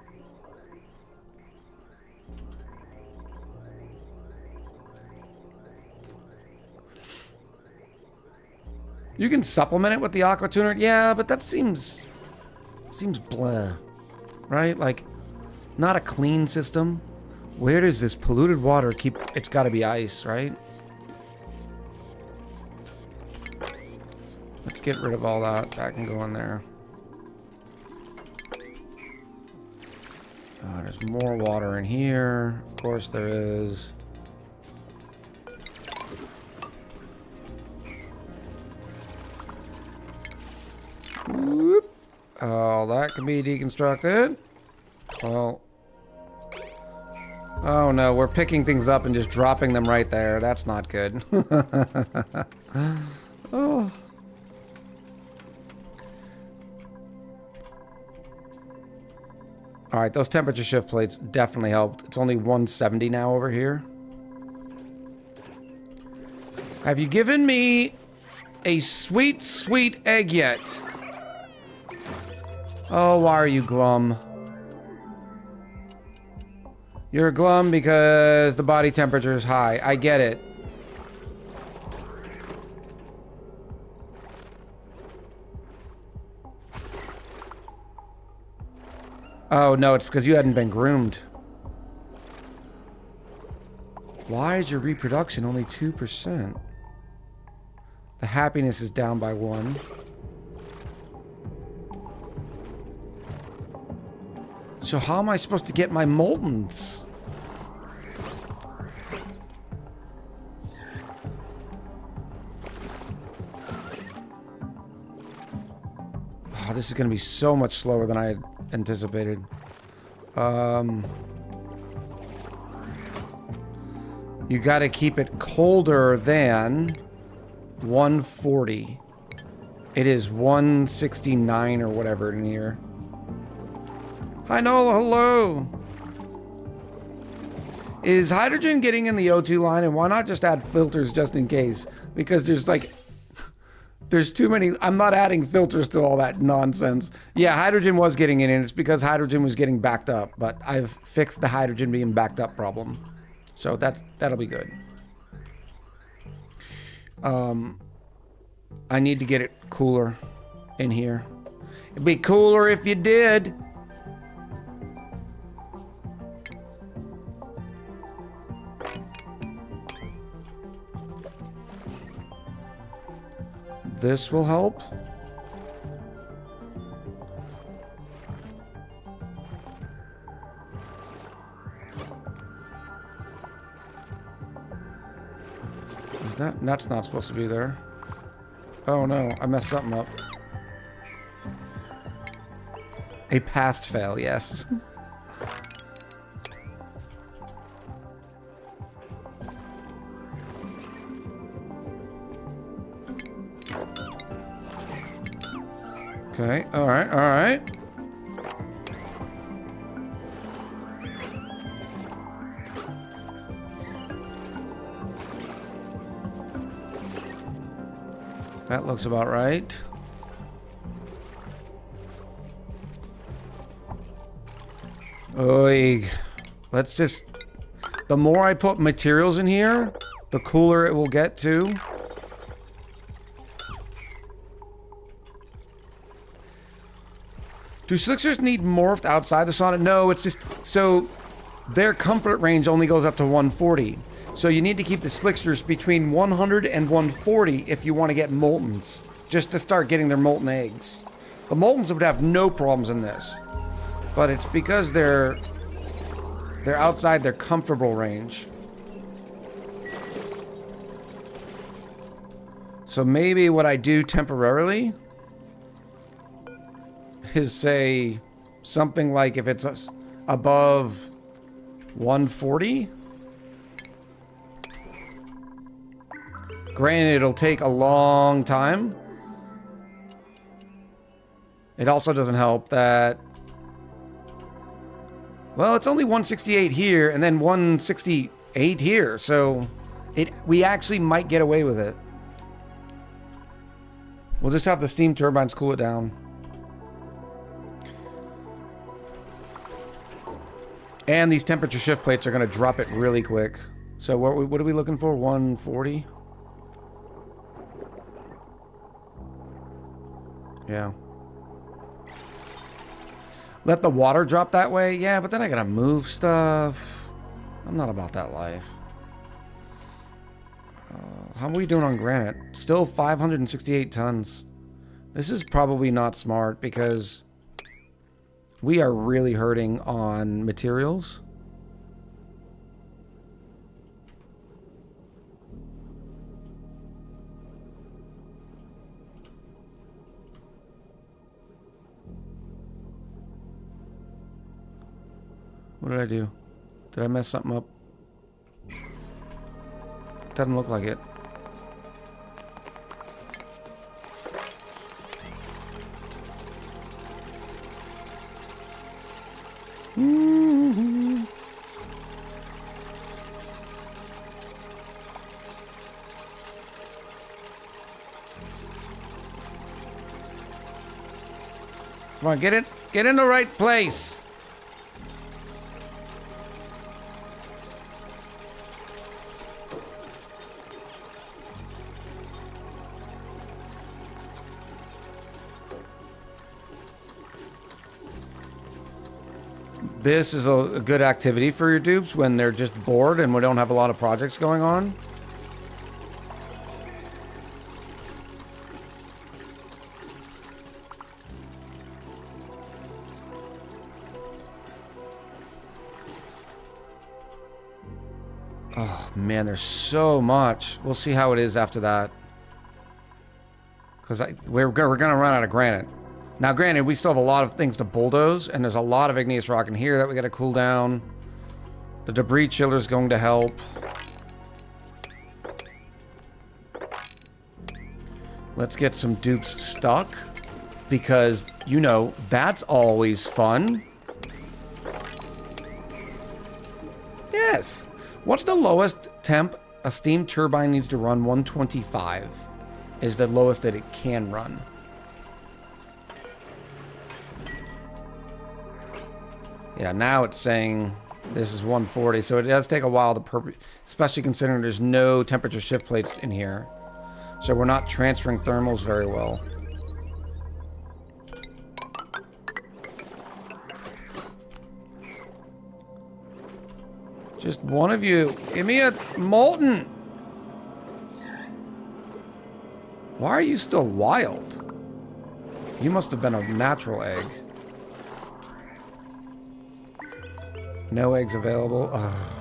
You can supplement it with the aqua tuner. Yeah, but that seems blah. Right? Like, not a clean system. Where does this polluted water keep... It's got to be ice, right? Let's get rid of all that. That can go in there. There's more water in here. Of course there is. Whoop. Oh, that can be deconstructed. Well. Oh no, we're picking things up and just dropping them right there. That's not good. Oh. Alright, those temperature shift plates definitely helped. It's only 170 now over here. Have you given me a sweet, sweet egg yet? Oh, why are you glum? You're glum because the body temperature is high. I get it. Oh, no, it's because you hadn't been groomed. Why is your reproduction only 2%? The happiness is down by 1. So how am I supposed to get my moltens? Oh, this is going to be so much slower than I had anticipated. You got to keep it colder than 140. It is 169 or whatever in here. Hi, Nola. Hello. Is hydrogen getting in the O2 line? And why not just add filters just in case? Because there's like... There's too many... I'm not adding filters to all that nonsense. Yeah, hydrogen was getting in, and it's because hydrogen was getting backed up. But I've fixed the hydrogen being backed up problem. So that'll be good. I need to get it cooler in here. It'd be cooler if you did. This will help. That's not supposed to be there. Oh no, I messed something up. A past fail, yes. Okay, alright, alright. That looks about right. Oy. Let's just... The more I put materials in here, the cooler it will get too. Do Slicksters need morphed outside the sauna? No, it's just... So, their comfort range only goes up to 140. So you need to keep the Slicksters between 100 and 140 if you want to get Moltens. Just to start getting their Molten eggs. The Moltens would have no problems in this. But it's because they're outside their comfortable range. So maybe what I do temporarily is say something like if it's above 140. Granted, it'll take a long time. It also doesn't help that... Well, it's only 168 here and then 168 here, so we actually might get away with it. We'll just have the steam turbines cool it down. And these temperature shift plates are going to drop it really quick. So what are we looking for? 140? Yeah. Let the water drop that way? Yeah, but then I gotta move stuff. I'm not about that life. How are we doing on granite? Still 568 tons. This is probably not smart because we are really hurting on materials. What did I do? Did I mess something up? Doesn't look like it. Come on, get it. Get in the right place. This is a good activity for your dupes when they're just bored and we don't have a lot of projects going on. Oh man, there's so much. We'll see how it is after that. Because we're going to run out of granite. Now, granted, we still have a lot of things to bulldoze, and there's a lot of igneous rock in here that we got to cool down. The debris chiller is going to help. Let's get some dupes stuck. Because, you know, that's always fun. Yes. What's the lowest temp a steam turbine needs to run? 125 is the lowest that it can run. Yeah, now it's saying this is 140, so it does take a while to especially considering there's no temperature shift plates in here. So we're not transferring thermals very well. Just one of you. Give me a molten. Why are you still wild? You must have been a natural egg. No eggs available. Ugh.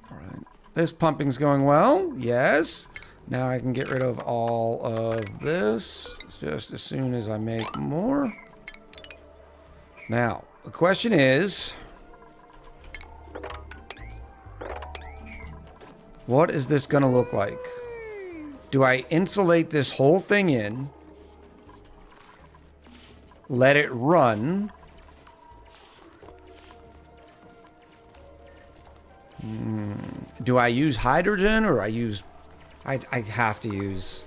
Alright. This pumping's going well. Yes. Now I can get rid of all of this just as soon as I make more. Now, the question is, what is this going to look like? Do I insulate this whole thing in? Let it run. Do I use hydrogen or I have to use...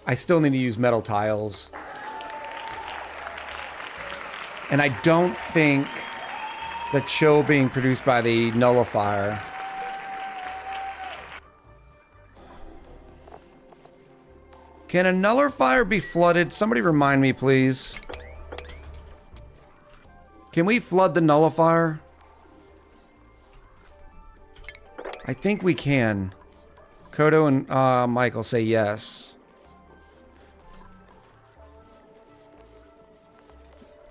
I still need to use metal tiles. And I don't think the chill being produced by the nullifier. Can a nullifier be flooded? Somebody remind me, please. Can we flood the nullifier? I think we can. Kodo and Michael say yes.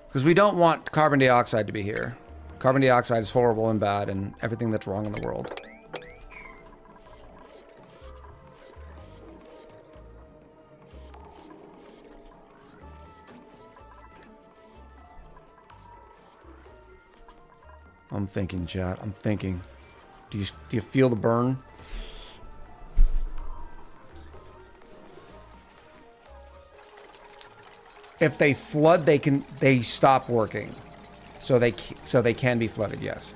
Because we don't want carbon dioxide to be here. Carbon dioxide is horrible and bad and everything that's wrong in the world. I'm thinking, chat. I'm thinking. Do you feel the burn? If they flood, they stop working. So they can be flooded, yes.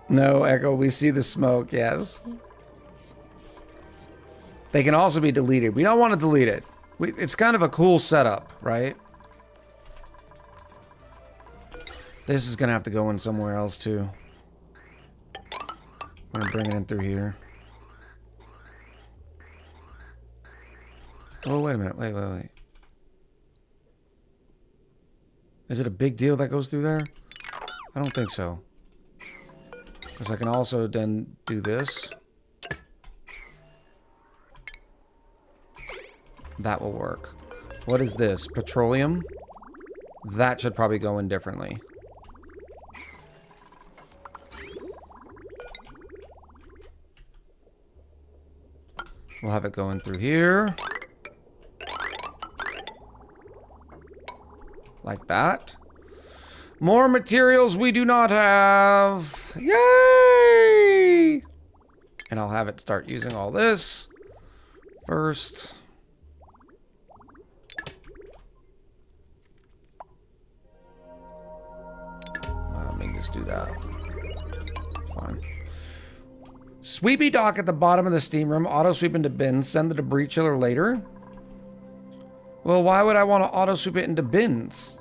No, Echo, we see the smoke, yes. They can also be deleted. We don't want to delete it. It's kind of a cool setup, right? This is going to have to go in somewhere else, too. I'm going to bring it in through here. Oh, wait a minute. Wait. Is it a big deal that goes through there? I don't think so. Because I can also then do this. That will work. What is this? Petroleum? That should probably go in differently. We'll have it going through here. Like that. More materials we do not have. Yay! And I'll have it start using all this first. Let me just do that. Fine. Sweepy dock at the bottom of the steam room. Auto sweep into bins. Send the debris chiller later. Well, why would I want to auto sweep it into bins?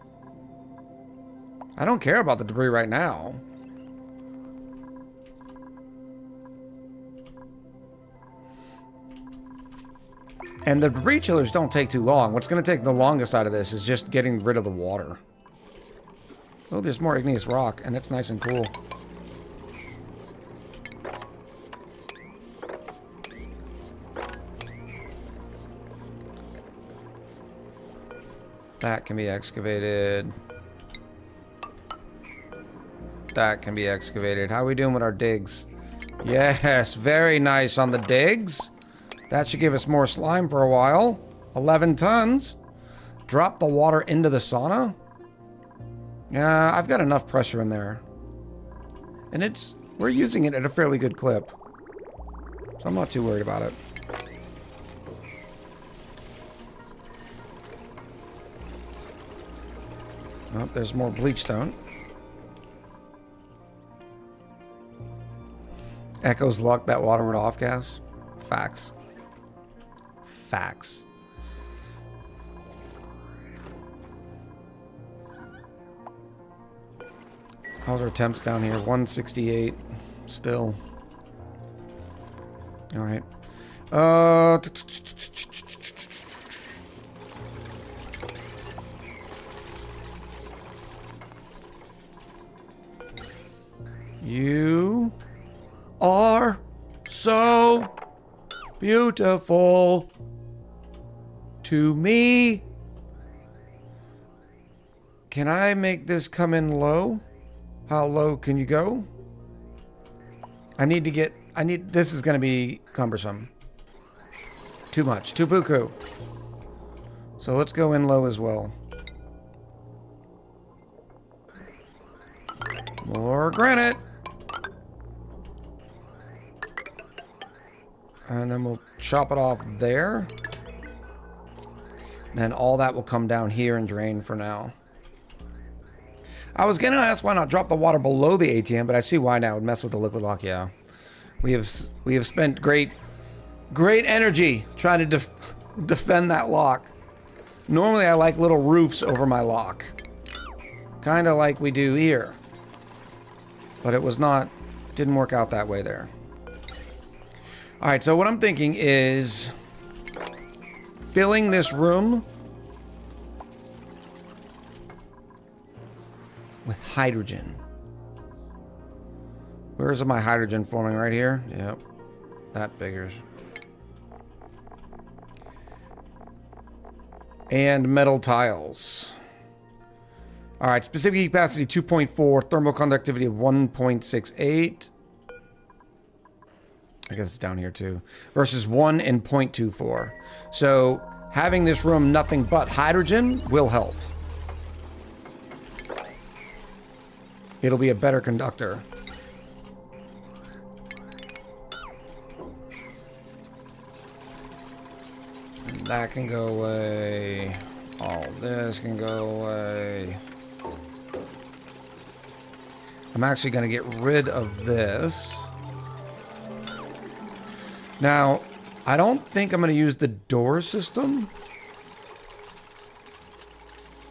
I don't care about the debris right now. And the debris chillers don't take too long. What's going to take the longest out of this is just getting rid of the water. Oh, there's more igneous rock, and it's nice and cool. That can be excavated. That can be excavated. How are we doing with our digs? Yes, very nice on the digs. That should give us more slime for a while. 11 tons. Drop the water into the sauna. Yeah, I've got enough pressure in there. And we're using it at a fairly good clip. So I'm not too worried about it. Oh, there's more bleach stone. Echo's luck, that water went off gas. Facts. Facts. How's our temps down here? 168 still. All right. You are so beautiful to me. Can I make this come in low? How low can you go? This is going to be cumbersome. Too much. Too buku. So let's go in low as well. More granite. And then we'll chop it off there. And then all that will come down here and drain for now. I was going to ask why not drop the water below the ATM, but I see why now. It would mess with the liquid lock, yeah. We have spent great energy trying to defend that lock. Normally I like little roofs over my lock. Kind of like we do here. But didn't work out that way there. Alright, so what I'm thinking is filling this room with hydrogen. Where is my hydrogen forming? Right here? Yep. That figures. And metal tiles. Alright, specific heat capacity 2.4, thermal conductivity of 1.68. I guess it's down here too. Versus 1 and 0.24. So having this room nothing but hydrogen will help. It'll be a better conductor. And that can go away. All this can go away. I'm actually going to get rid of this. Now, I don't think I'm going to use the door system.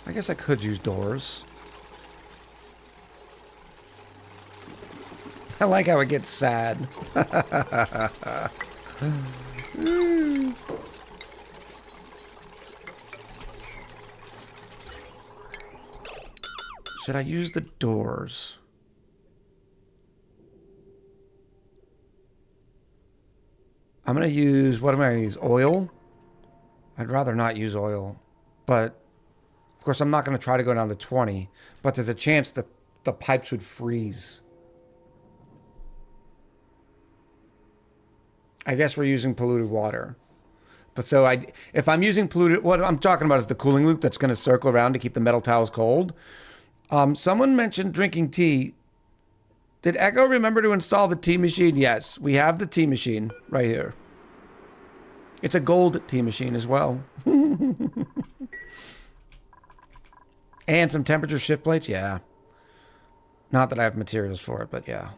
I guess I could use doors. I like how it gets sad. Should I use the doors? I'm going to use, what am I going to use? Oil? I'd rather not use oil. But, of course, I'm not going to try to go down to 20. But there's a chance that the pipes would freeze. I guess we're using polluted water. But so if I'm using polluted, what I'm talking about is the cooling loop that's going to circle around to keep the metal tiles cold. Someone mentioned drinking tea. Did Echo remember to install the tea machine? Yes, we have the tea machine right here. It's a gold tea machine as well. And some temperature shift plates, yeah. Not that I have materials for it, but yeah.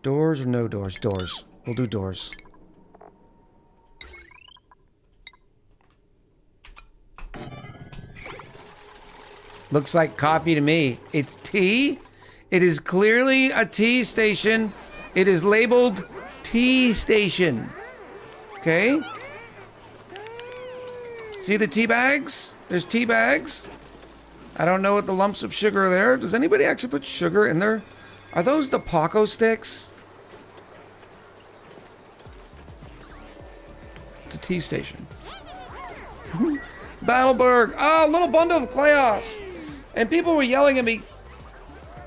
Doors or no doors? Doors. We'll do doors. Looks like coffee to me. It's tea. It is clearly a tea station. It is labeled tea station. Okay? See the tea bags? There's tea bags. I don't know what the lumps of sugar are there. Does anybody actually put sugar in there? Are those the Paco sticks? It's a tea station. Battleberg. Oh, little bundle of chaos. And people were yelling at me.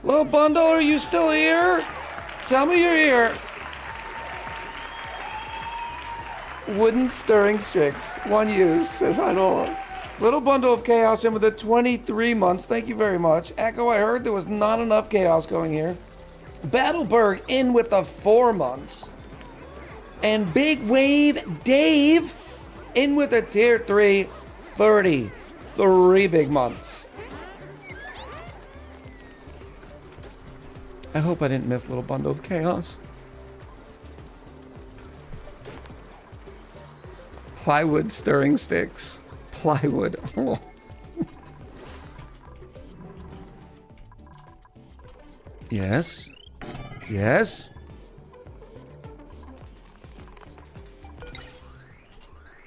Little bundle, are you still here? Tell me you're here. Wooden stirring sticks. One use, says Hinola. Little bundle of chaos in with the 23 months. Thank you very much. Echo, I heard there was not enough chaos going here. Battleberg in with the 4 months. And Big Wave Dave in with a tier 3 30. 3 big months. I hope I didn't miss Little Bundle of Chaos. Plywood stirring sticks. Plywood. Oh. Yes. Yes.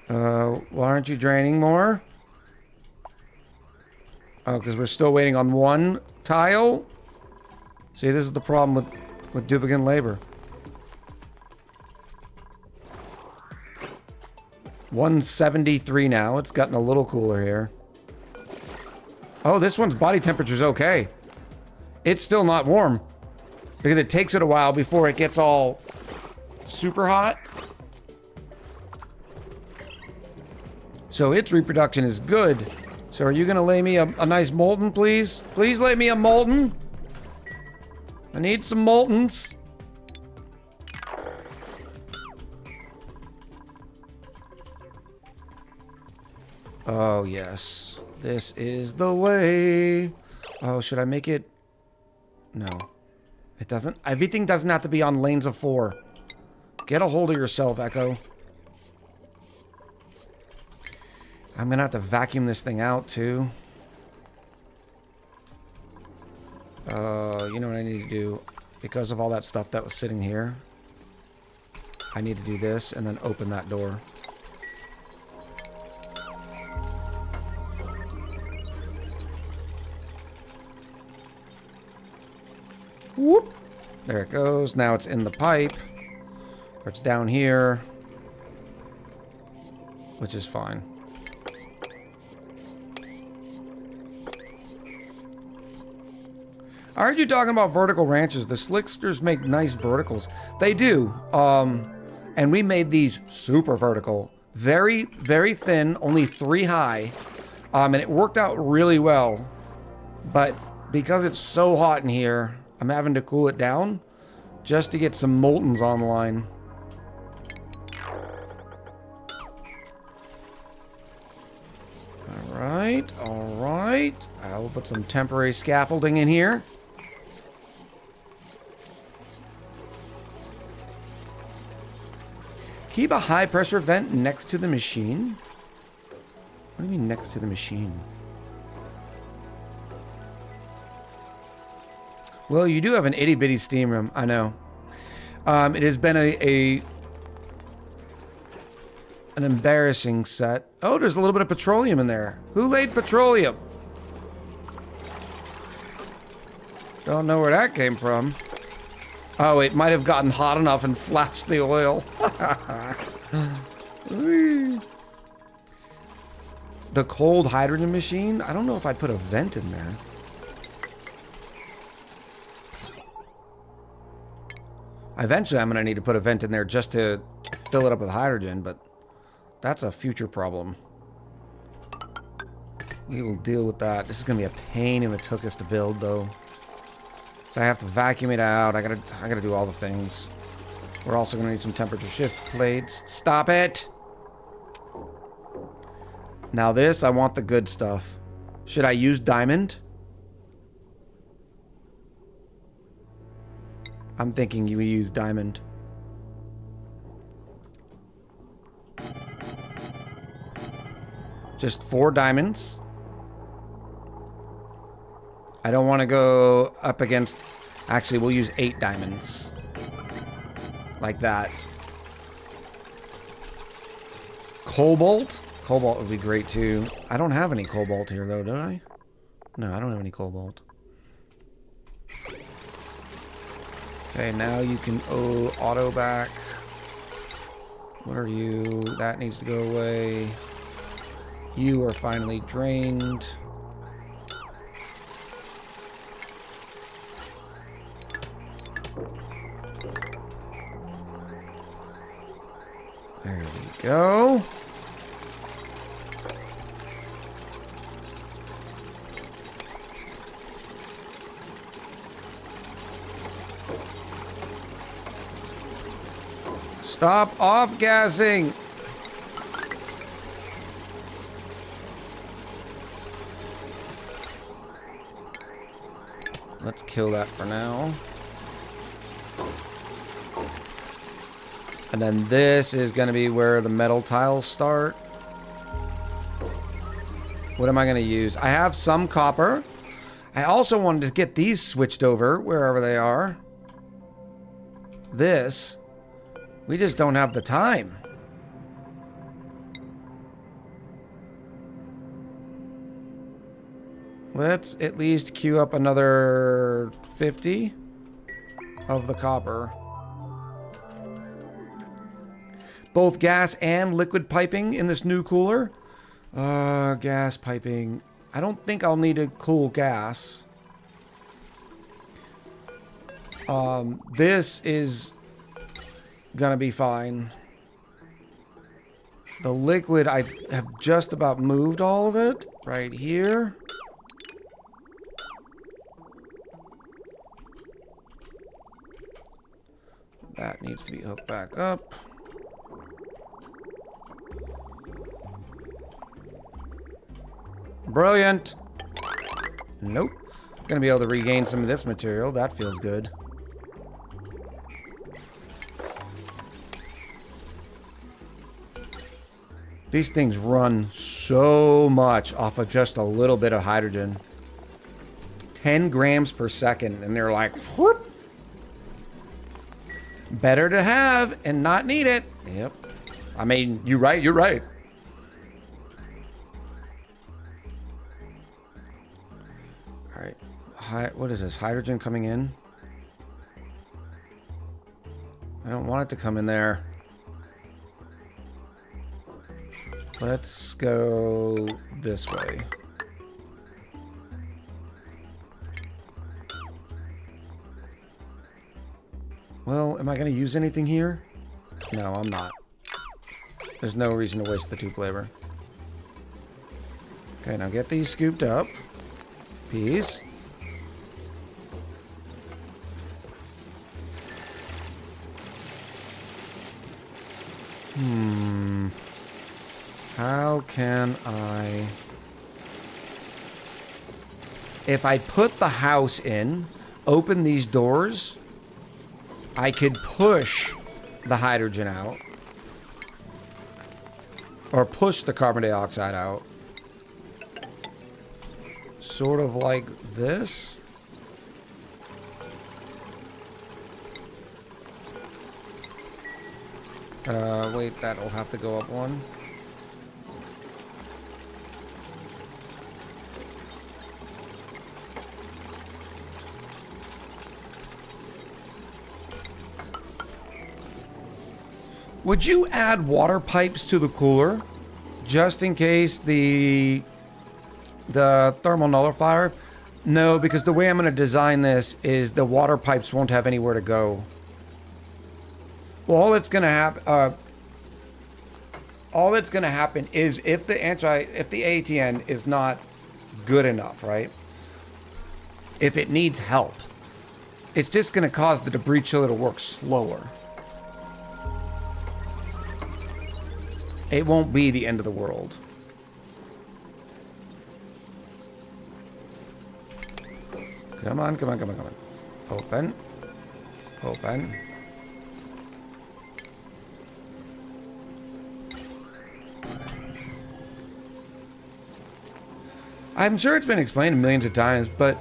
Why aren't you draining more? Oh, because we're still waiting on one tile? See, this is the problem with duplicate labor. 173 now. It's gotten a little cooler here. Oh, this one's body temperature's okay. It's still not warm. Because it takes it a while before it gets all super hot. So its reproduction is good. So are you going to lay me a nice molten, please? Please lay me a molten. I need some moltens. Oh, yes. This is the way. Oh, should I make it? No. It doesn't. Everything doesn't have to be on lanes of 4. Get a hold of yourself, Echo. I'm going to have to vacuum this thing out, too. You know what I need to do? Because of all that stuff that was sitting here, I need to do this and then open that door. Whoop! There it goes. Now it's in the pipe. Or it's down here. Which is fine. I heard you talking about vertical ranches. The Slicksters make nice verticals. They do. And we made these super vertical. Very, very thin. Only 3 high. And it worked out really well. But because it's so hot in here, I'm having to cool it down just to get some moltens online. Alright, alright. I'll put some temporary scaffolding in here. Keep a high pressure vent next to the machine? What do you mean next to the machine? Well, you do have an itty bitty steam room, I know. It has been an embarrassing set. Oh, there's a little bit of petroleum in there. Who laid petroleum? Don't know where that came from. Oh, it might have gotten hot enough and flashed the oil. The cold hydrogen machine? I don't know if I'd put a vent in there. Eventually, I'm going to need to put a vent in there just to fill it up with hydrogen, but that's a future problem. We will deal with that. This is going to be a pain in the tuchus to build, though. So I have to vacuum it out. I gotta do all the things. We're also gonna need some temperature shift plates. Stop it! Now this, I want the good stuff. Should I use diamond? I'm thinking you use diamond. Just 4 diamonds. I don't want to go up against... Actually, we'll use 8 diamonds. Like that. Cobalt? Cobalt would be great, too. I don't have any cobalt here, though, do I? No, I don't have any cobalt. Okay, now you can auto back. What are you? That needs to go away. You are finally drained. There we go. Stop off-gassing! Let's kill that for now. And then this is going to be where the metal tiles start. What am I going to use? I have some copper. I also wanted to get these switched over wherever they are. This. We just don't have the time. Let's at least queue up another 50 of the copper. Both gas and liquid piping in this new cooler. Gas piping. I don't think I'll need to cool gas. This is gonna be fine. The liquid, I have just about moved all of it right here. That needs to be hooked back up. Brilliant. Nope. Gonna be able to regain some of this material. That feels good. These things run so much off of just a little bit of hydrogen. 10 grams per second, and they're like, whoop. Better to have and not need it. Yep. I mean, you're right, you're right. All right. What is this? Hydrogen coming in? I don't want it to come in there. Let's go this way. Well, am I going to use anything here? No, I'm not. There's no reason to waste the tube labor. Okay, now get these scooped up. Peas. How can I... If I put the house in, open these doors, I could push the hydrogen out. Or push the carbon dioxide out. Sort of like this. Wait, that'll have to go up one. Would you add water pipes to the cooler just in case the thermal nullifier? No, because the way I'm going to design this is the water pipes won't have anywhere to go. Well, all that's going to happen is if the ATN is not good enough, right? If it needs help, it's just going to cause the debris chiller to work slower. It won't be the end of the world. Come on, come on, come on, come on. Open. Open. I'm sure it's been explained millions of times, but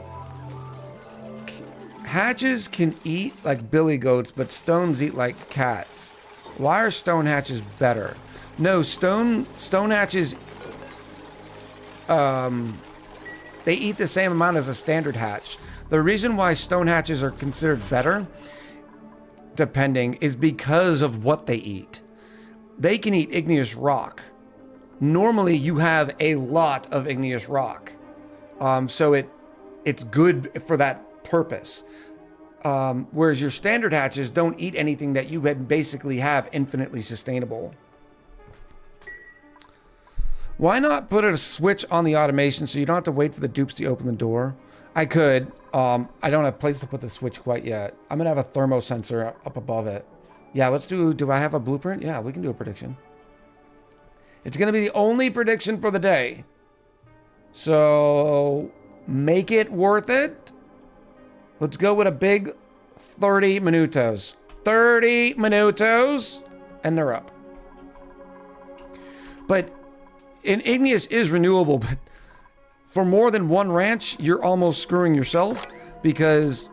hatches can eat like billy goats, but stones eat like cats. Why are stone hatches better? No, stone hatches, they eat the same amount as a standard hatch. The reason why stone hatches are considered better, depending, is because of what they eat. They can eat igneous rock. Normally, you have a lot of igneous rock, so it's good for that purpose. Whereas your standard hatches don't eat anything that you basically have infinitely sustainable. Why not put a switch on the automation so you don't have to wait for the dupes to open the door? I could. I don't have a place to put the switch quite yet. I'm going to have a thermo sensor up above it. Yeah, let's do I have a blueprint? Yeah, we can do a prediction. It's going to be the only prediction for the day. So, make it worth it. Let's go with a big 30 minutos. 30 minutos. And they're up. But, and igneous is renewable, but for more than one ranch, you're almost screwing yourself because,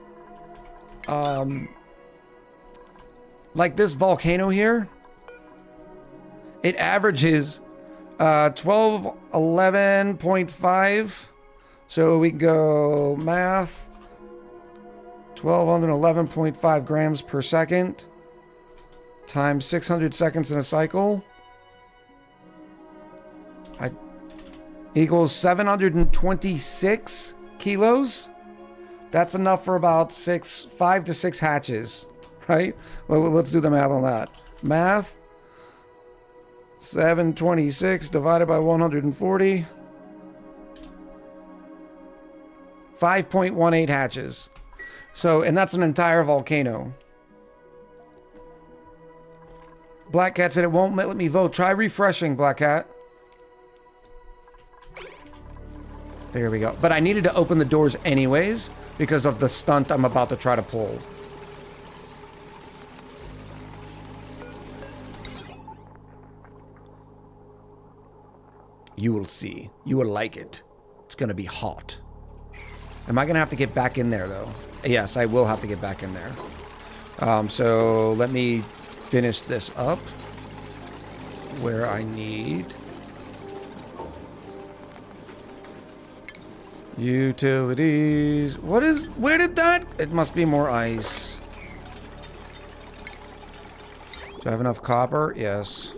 like this volcano here, it averages 11.5. So we can go math. 1211.5 grams per second times 600 seconds in a cycle. Equals 726 kilos. That's enough for about 5 to 6 hatches, right? Let's do the math on that. Math. 726 divided by 140. 5.18 hatches. So, and that's an entire volcano. Black Cat said it won't let me vote. Try refreshing, Black Cat. There we go. But I needed to open the doors anyways because of the stunt I'm about to try to pull. You will see. You will like it. It's going to be hot. Am I going to have to get back in there, though? Yes, I will have to get back in there. So let me finish this up where I need... Utilities. Where did that? It must be more ice. Do I have enough copper? Yes.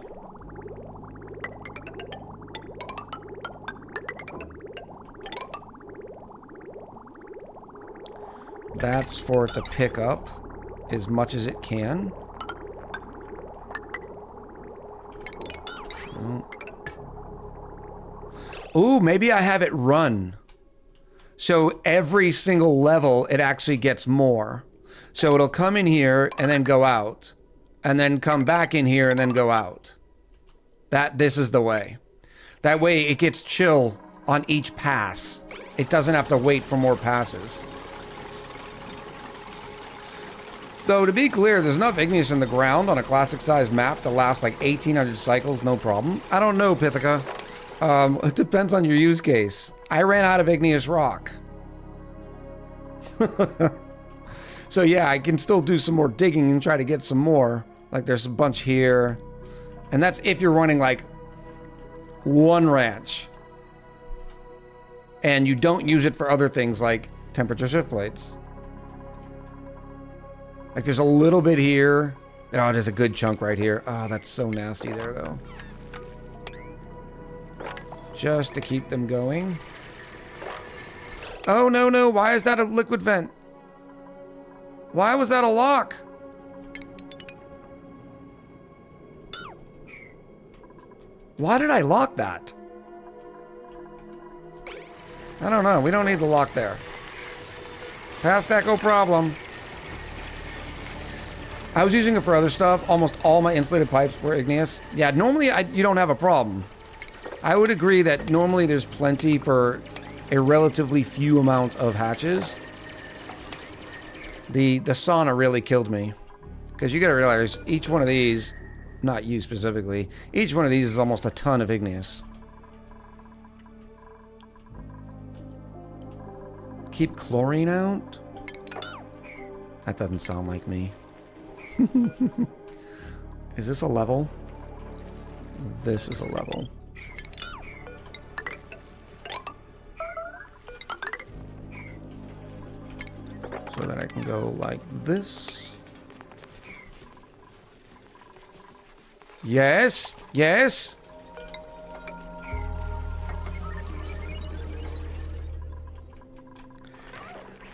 That's for it to pick up as much as it can. Ooh, maybe I have it run. So every single level, it actually gets more. So it'll come in here and then go out. And then come back in here and then go out. This is the way. That way it gets chill on each pass. It doesn't have to wait for more passes. Though, to be clear, there's enough igneous in the ground on a classic-sized map to last like 1,800 cycles, no problem. I don't know, Pithica. It depends on your use case. I ran out of igneous rock. So yeah, I can still do some more digging and try to get some more. Like there's a bunch here. And that's if you're running like one ranch. And you don't use it for other things like temperature shift plates. Like there's a little bit here. Oh, there's a good chunk right here. Oh, that's so nasty there though. Just to keep them going. Oh, no, no. Why is that a liquid vent? Why was that a lock? Why did I lock that? I don't know. We don't need the lock there. Past echo problem. I was using it for other stuff. Almost all my insulated pipes were igneous. Yeah, normally you don't have a problem. I would agree that normally there's plenty for a relatively few amount of hatches. The sauna really killed me. Because you gotta realize, each one of these, not you specifically, each one of these is almost a ton of igneous. Keep chlorine out? That doesn't sound like me. Is this a level? This is a level. So that I can go like this. Yes, yes.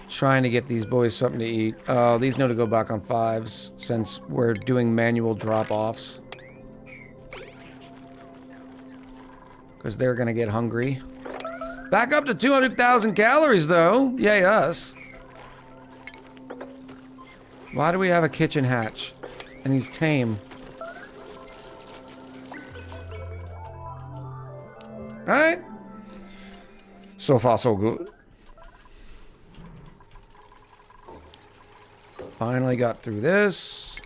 Trying to get these boys something to eat. These know to go back on 5s since we're doing manual drop-offs. because they're gonna get hungry. Back up to 200,000 calories, though. Yay, us. Why do we have a kitchen hatch? And he's tame. Alright. So far, so good. Finally got through this.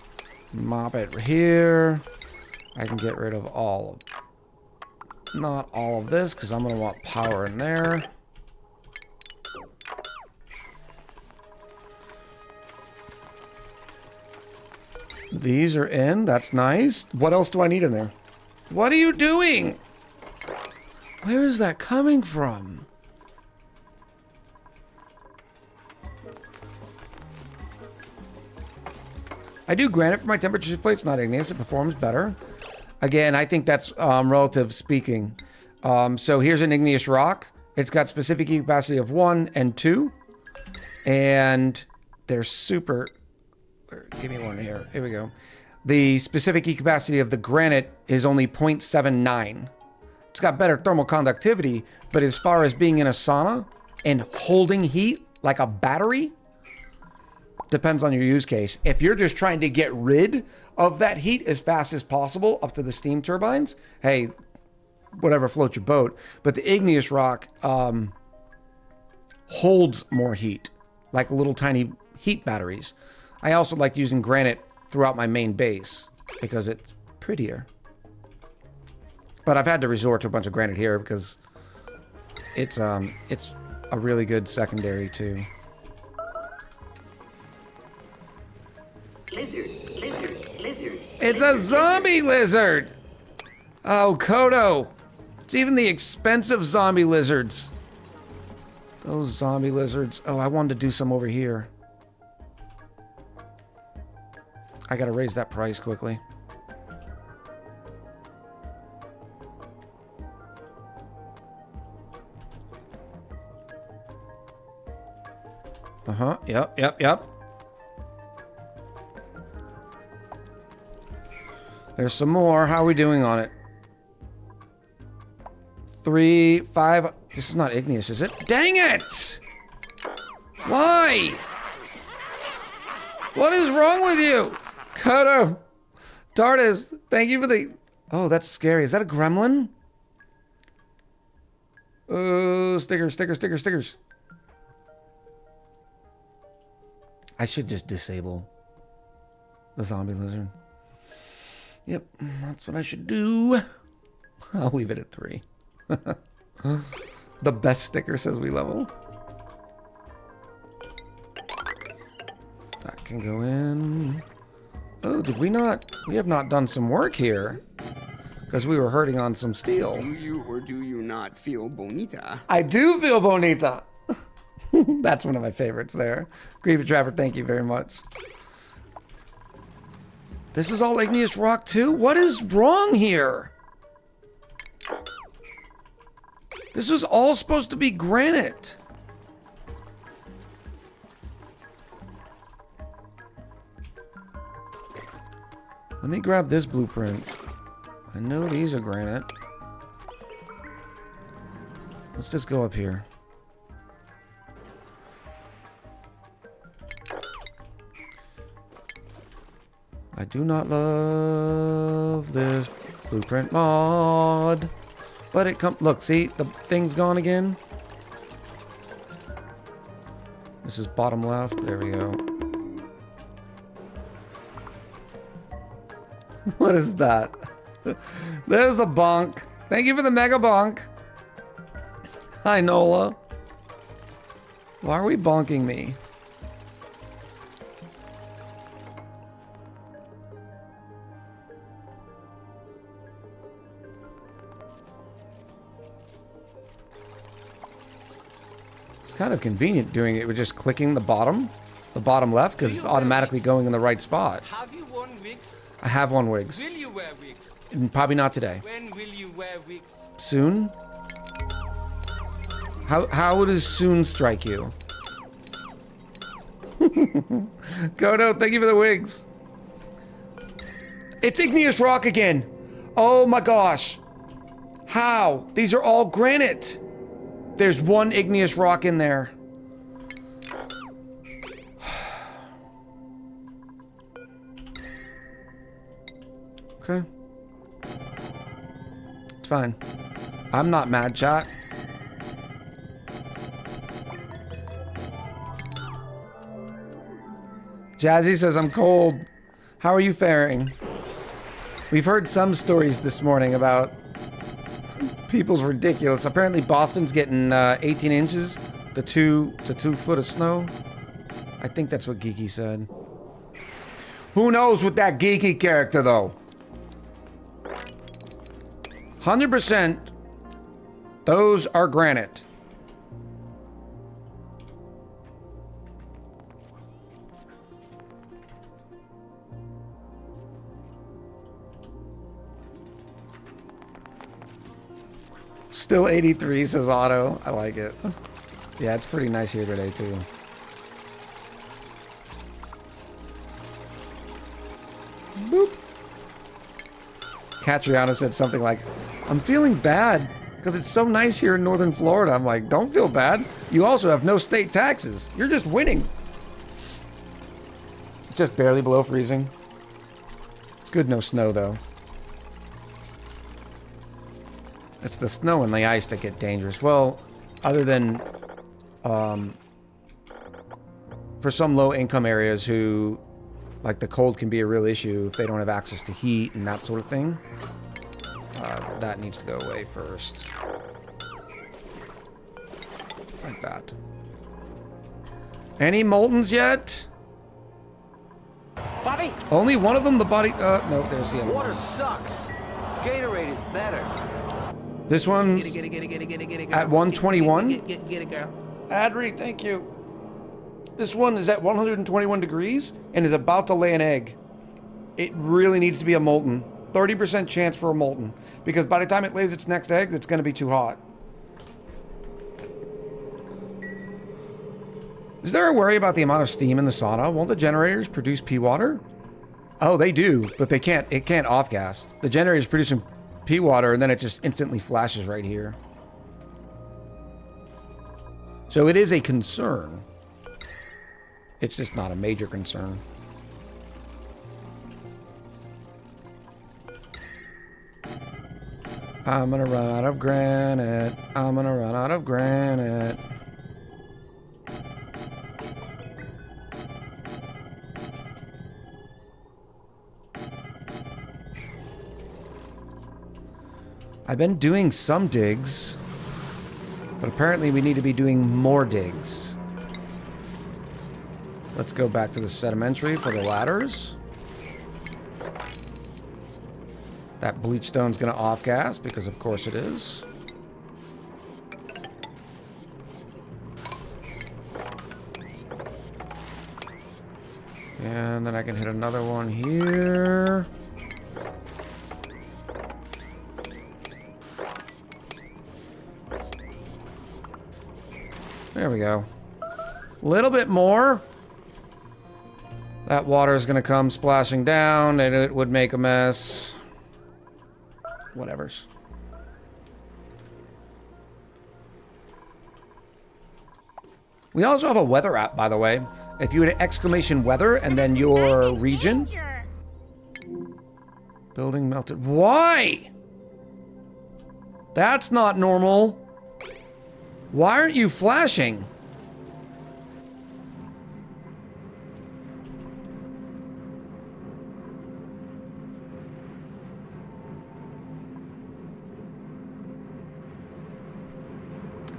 Mop it here. I can get rid of all of... Not all of this, because I'm going to want power in there. These are in. That's nice. What else do I need in there? What are you doing? Where is that coming from? I do granite for my temperature plates, not igneous. It performs better. Again, I think that's relative speaking. So here's an igneous rock. It's got specific heat capacity of 1 and 2. And they're super... Give me one here. Here we go. The specific heat capacity of the granite is only 0.79. It's got better thermal conductivity, but as far as being in a sauna and holding heat like a battery, depends on your use case. If you're just trying to get rid of that heat as fast as possible up to the steam turbines, hey, whatever floats your boat. But the igneous rock holds more heat, like little tiny heat batteries. I also like using granite throughout my main base because it's prettier. But I've had to resort to a bunch of granite here because it's a really good secondary too. Lizard. It's a zombie lizard! Oh, Kodo. It's even the expensive zombie lizards. Those zombie lizards. Oh, I wanted to do some over here. I gotta raise that price quickly. Uh-huh. Yep. There's some more. How are we doing on it? 3, 5. This is not igneous, is it? Dang it! Why? What is wrong with you? Kodo. Tardis, thank you for the... Oh, that's scary. Is that a gremlin? Oh, stickers. I should just disable the zombie lizard. Yep, that's what I should do. I'll leave it at 3. The best sticker says we level. That can go in. Oh, did we not? We have not done some work here. Because we were hurting on some steel. Do you or do you not feel bonita? I do feel bonita. That's one of my favorites there. Creepy Trapper, thank you very much. This is all igneous rock too? What is wrong here? This was all supposed to be granite. Let me grab this blueprint. I know these are granite. Let's just go up here. I do not love this blueprint mod. But it comes... Look, see? The thing's gone again. This is bottom left. There we go. What is that? There's a bonk. Thank you for the mega bonk. Hi, Nola. Why are we bonking me? It's kind of convenient doing it with just clicking the bottom left, because it's automatically going in the right spot. Have you worn wigs? I have one wigs. Will you wear wigs? Probably not today. When will you wear wigs? Soon? How does soon strike you? Kodo, thank you for the wigs. It's igneous rock again. Oh my gosh. How? These are all granite. There's one igneous rock in there. Okay. It's fine. I'm not mad, chat. Jazzy says, I'm cold. How are you faring? We've heard some stories this morning about people's ridiculous. Apparently Boston's getting 18 inches to 2 foot of snow. I think that's what Geeky said. Who knows with that Geeky character, though? 100%, those are granite. Still 83, says Otto. I like it. Yeah, it's pretty nice here today, too. Boop. Catriona said something like, I'm feeling bad because it's so nice here in northern Florida. I'm like, don't feel bad. You also have no state taxes. You're just winning. It's just barely below freezing. It's good no snow, though. It's the snow and the ice that get dangerous. Well, other than for some low-income areas who, like, the cold can be a real issue if they don't have access to heat and that sort of thing. That needs to go away first. Like that. Any moltens yet? Bobby? Only one of them, the body... no, there's the other one. Water sucks. Gatorade is better. This one's at 121. Adri, thank you. This one is at 121 degrees and is about to lay an egg. It really needs to be a molten. 30% chance for a molten. Because by the time it lays its next egg, it's going to be too hot. Is there a worry about the amount of steam in the sauna? Won't the generators produce pea water? Oh, they do, but they can't. It can't off-gas. The generator's producing pea water, and then it just instantly flashes right here. So it is a concern. It's just not a major concern. I'm gonna run out of granite. I'm gonna run out of granite. I've been doing some digs, but apparently we need to be doing more digs. Let's go back to the sedimentary for the ladders. That bleach stone's gonna off-gas, because of course it is. And then I can hit another one here. There we go. A little bit more. That water is going to come splashing down, and it would make a mess. Whatevers. We also have a weather app, by the way. If you hit exclamation weather and then your region. Building melted. Why? That's not normal. Why aren't you flashing?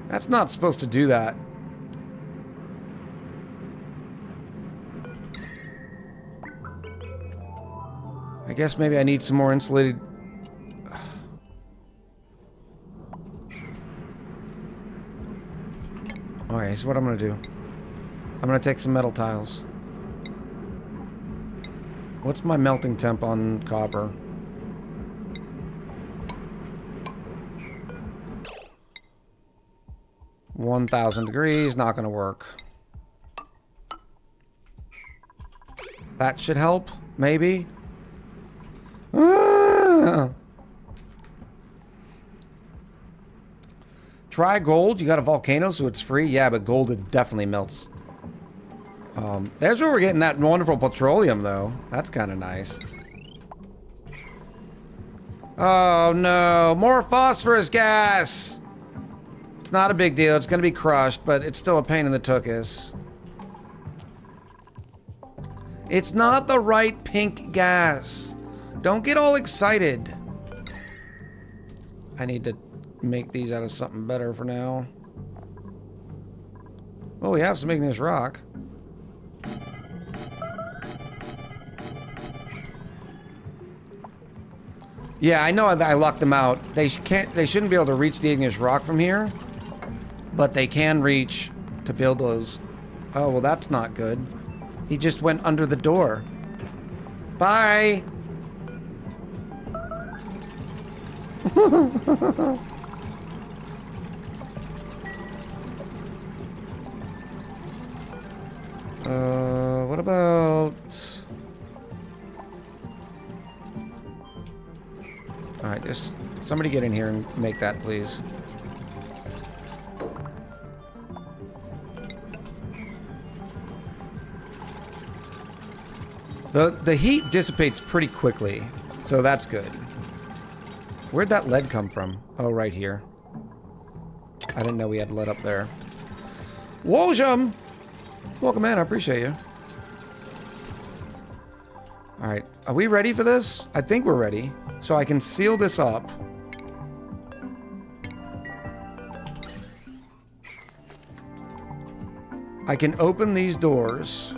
That's not supposed to do that. I guess maybe I need some more insulated... Alright, here's what I'm gonna do. I'm gonna take some metal tiles. What's my melting temp on copper? $1,000, not gonna work. That should help, maybe. Ah! Try gold. You got a volcano, so it's free. Yeah, but gold, it definitely melts. There's where we're getting that wonderful petroleum, though. That's kind of nice. Oh, no. More phosphorus gas. It's not a big deal. It's going to be crushed, but it's still a pain in the tuchus. It's not the right pink gas. Don't get all excited. I need to make these out of something better for now. Well, we have some igneous rock. Yeah, I know I locked them out. They shouldn't be able to reach the igneous rock from here, but they can reach to build those. Oh, well, that's not good. He just went under the door. Bye. What about... Alright, just somebody get in here and make that, please. The heat dissipates pretty quickly, so that's good. Where'd that lead come from? Oh, right here. I didn't know we had lead up there. Wojum! Welcome in, I appreciate you. Alright, are we ready for this? I think we're ready. So I can seal this up. I can open these doors.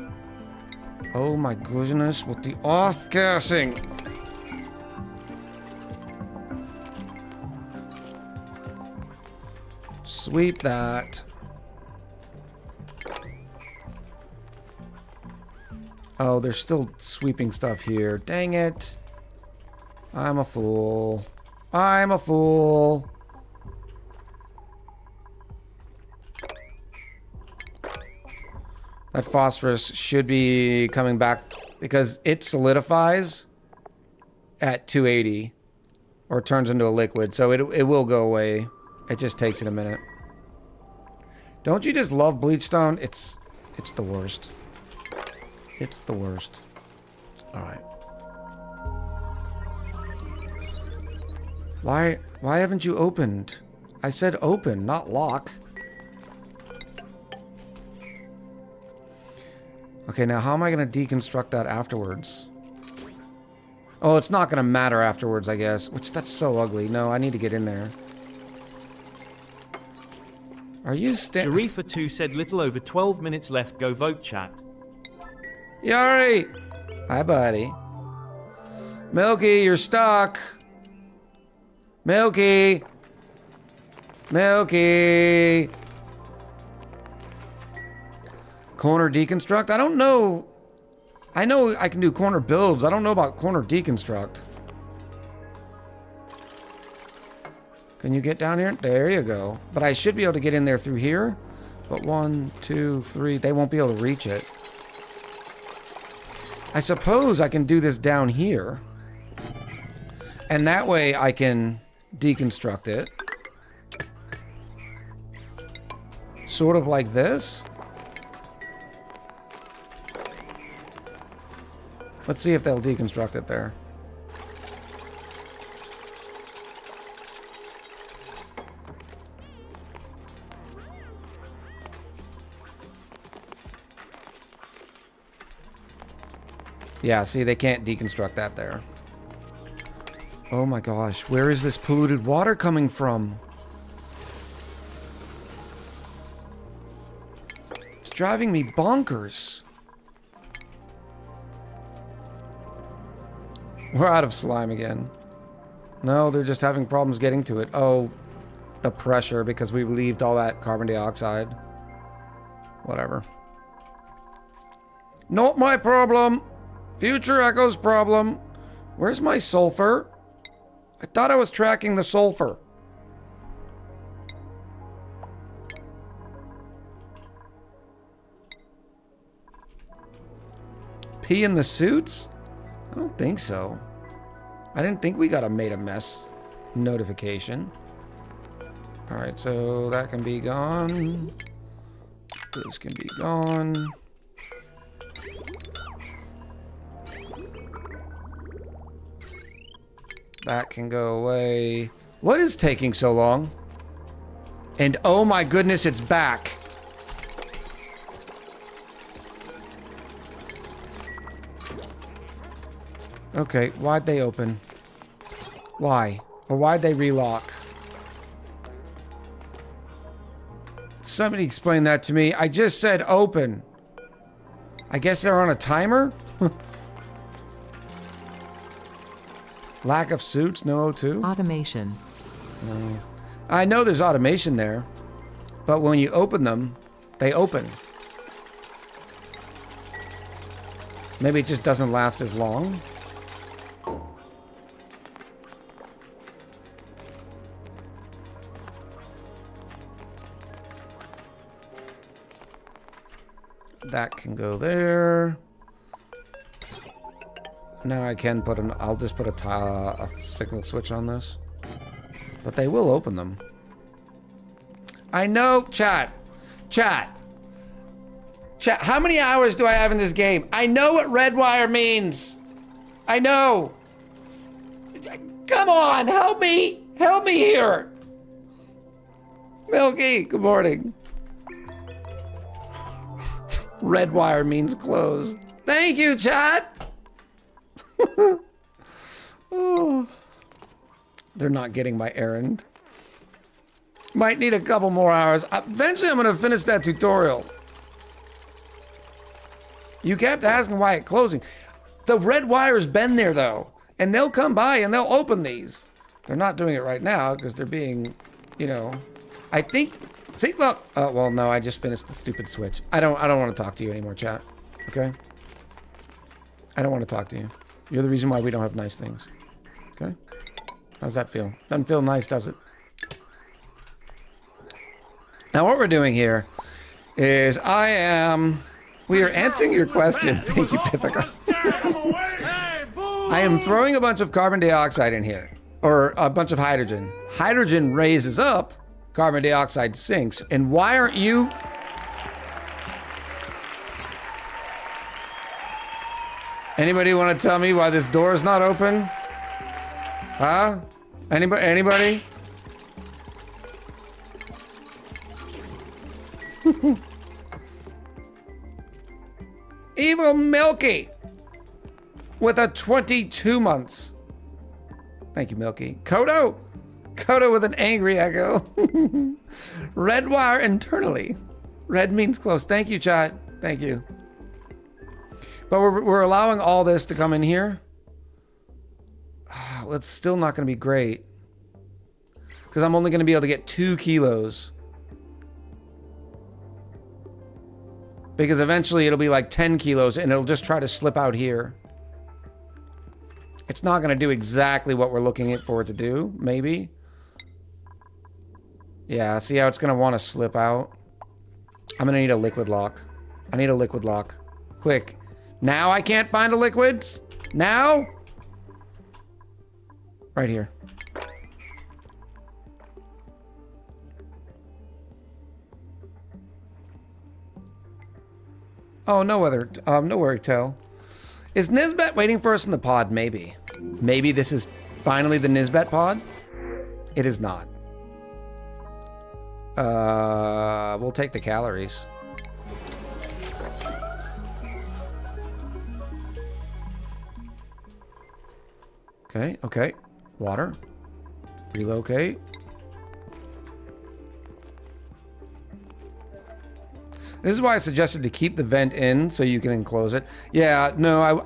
Oh my goodness, with the off-gassing. Sweep that. Oh, there's still sweeping stuff here. Dang it. I'm a fool. I'm a fool. That phosphorus should be coming back because it solidifies at 280 or turns into a liquid. So it will go away. It just takes it a minute. Don't you just love bleachstone? It's the worst. It's the worst. All right. Why haven't you opened? I said open, not lock. Okay, now how am I going to deconstruct that afterwards? Oh, it's not going to matter afterwards, I guess. Which, that's so ugly. No, I need to get in there. Are you Jarifa2 said little over 12 minutes left. Go vote, chat. Yari! Hi, buddy. Milky, you're stuck. Milky! Milky! Corner deconstruct? I don't know. I know I can do corner builds. I don't know about corner deconstruct. Can you get down here? There you go. But I should be able to get in there through here. But 1, 2, 3. They won't be able to reach it. I suppose I can do this down here. And that way I can deconstruct it. Sort of like this. Let's see if they'll deconstruct it there. Yeah, see, they can't deconstruct that there. Oh my gosh, where is this polluted water coming from? It's driving me bonkers. We're out of slime again. No, they're just having problems getting to it. Oh, the pressure because we relieved all that carbon dioxide. Whatever. Not my problem. Future Echo's problem. Where's my sulfur? I thought I was tracking the sulfur. Pee in the suits? I don't think so. I didn't think we got a made a mess notification. Alright, so that can be gone. This can be gone. That can go away. What is taking so long? And oh my goodness, it's back. Okay, why'd they open? Why? Or why'd they relock? Somebody explain that to me. I just said open. I guess they're on a timer? Lack of suits, no O2? Automation. No. I know there's automation there, but when you open them, they open. Maybe it just doesn't last as long. That can go there. Now I can put an... I'll just put a signal switch on this. But they will open them. I know, chat. Chat. Chat. How many hours do I have in this game? I know what red wire means. I know. Come on, help me. Help me here. Milky, good morning. Red wire means close. Thank you, chat. Oh. They're not getting my errand. Might need a couple more hours. Eventually, I'm going to finish that tutorial. You kept asking why it's closing. The red wire's been there, though. And they'll come by and they'll open these. They're not doing it right now because they're being, you know... I think... See, look. Oh, well, no, I just finished the stupid switch. I don't want to talk to you anymore, chat. Okay? I don't want to talk to you. You're the reason why we don't have nice things. Okay? How's that feel? Doesn't feel nice, does it? Now, what we're doing here is we are answering your question. Thank you, Pithica. I am throwing a bunch of carbon dioxide in here. Or a bunch of hydrogen. Hydrogen raises up. Carbon dioxide sinks. And why aren't you... Anybody want to tell me why this door is not open? Huh? Anybody? Evil Milky with a 22 months. Thank you, Milky. Kodo with an angry echo. Red wire internally. Red means close. Thank you, chat. Thank you. But we're allowing all this to come in here. Well, it's still not going to be great. Because I'm only going to be able to get 2 kilos. Because eventually it'll be like 10 kilos and it'll just try to slip out here. It's not going to do exactly what we're looking for it to do. Maybe. Yeah, see how it's going to want to slip out? I'm going to need a liquid lock. I need a liquid lock. Quick. Now I can't find a liquid? Now? Right here. Oh, no other, no worry, Tell. Is Nisbet waiting for us in the pod? Maybe. Maybe this is finally the Nisbet pod? It is not. We'll take the calories. Okay, okay. Water. Relocate. This is why I suggested to keep the vent in so you can enclose it. Yeah, no,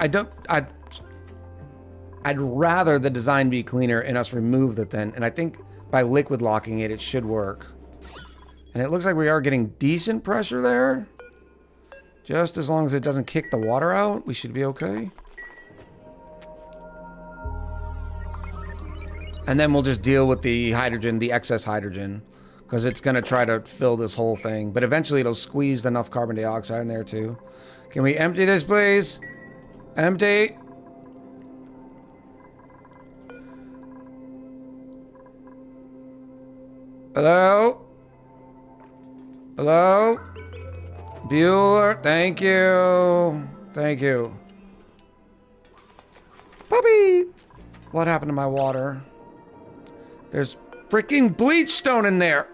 I'd rather the design be cleaner and us remove the vent. And I think by liquid locking it, it should work. And it looks like we are getting decent pressure there. Just as long as it doesn't kick the water out, we should be okay. And then we'll just deal with the hydrogen, the excess hydrogen. Because it's going to try to fill this whole thing. But eventually it'll squeeze enough carbon dioxide in there too. Can we empty this, please? Empty. Hello? Hello? Bueller, thank you. Thank you. Puppy! What happened to my water? There's freaking bleach stone in there.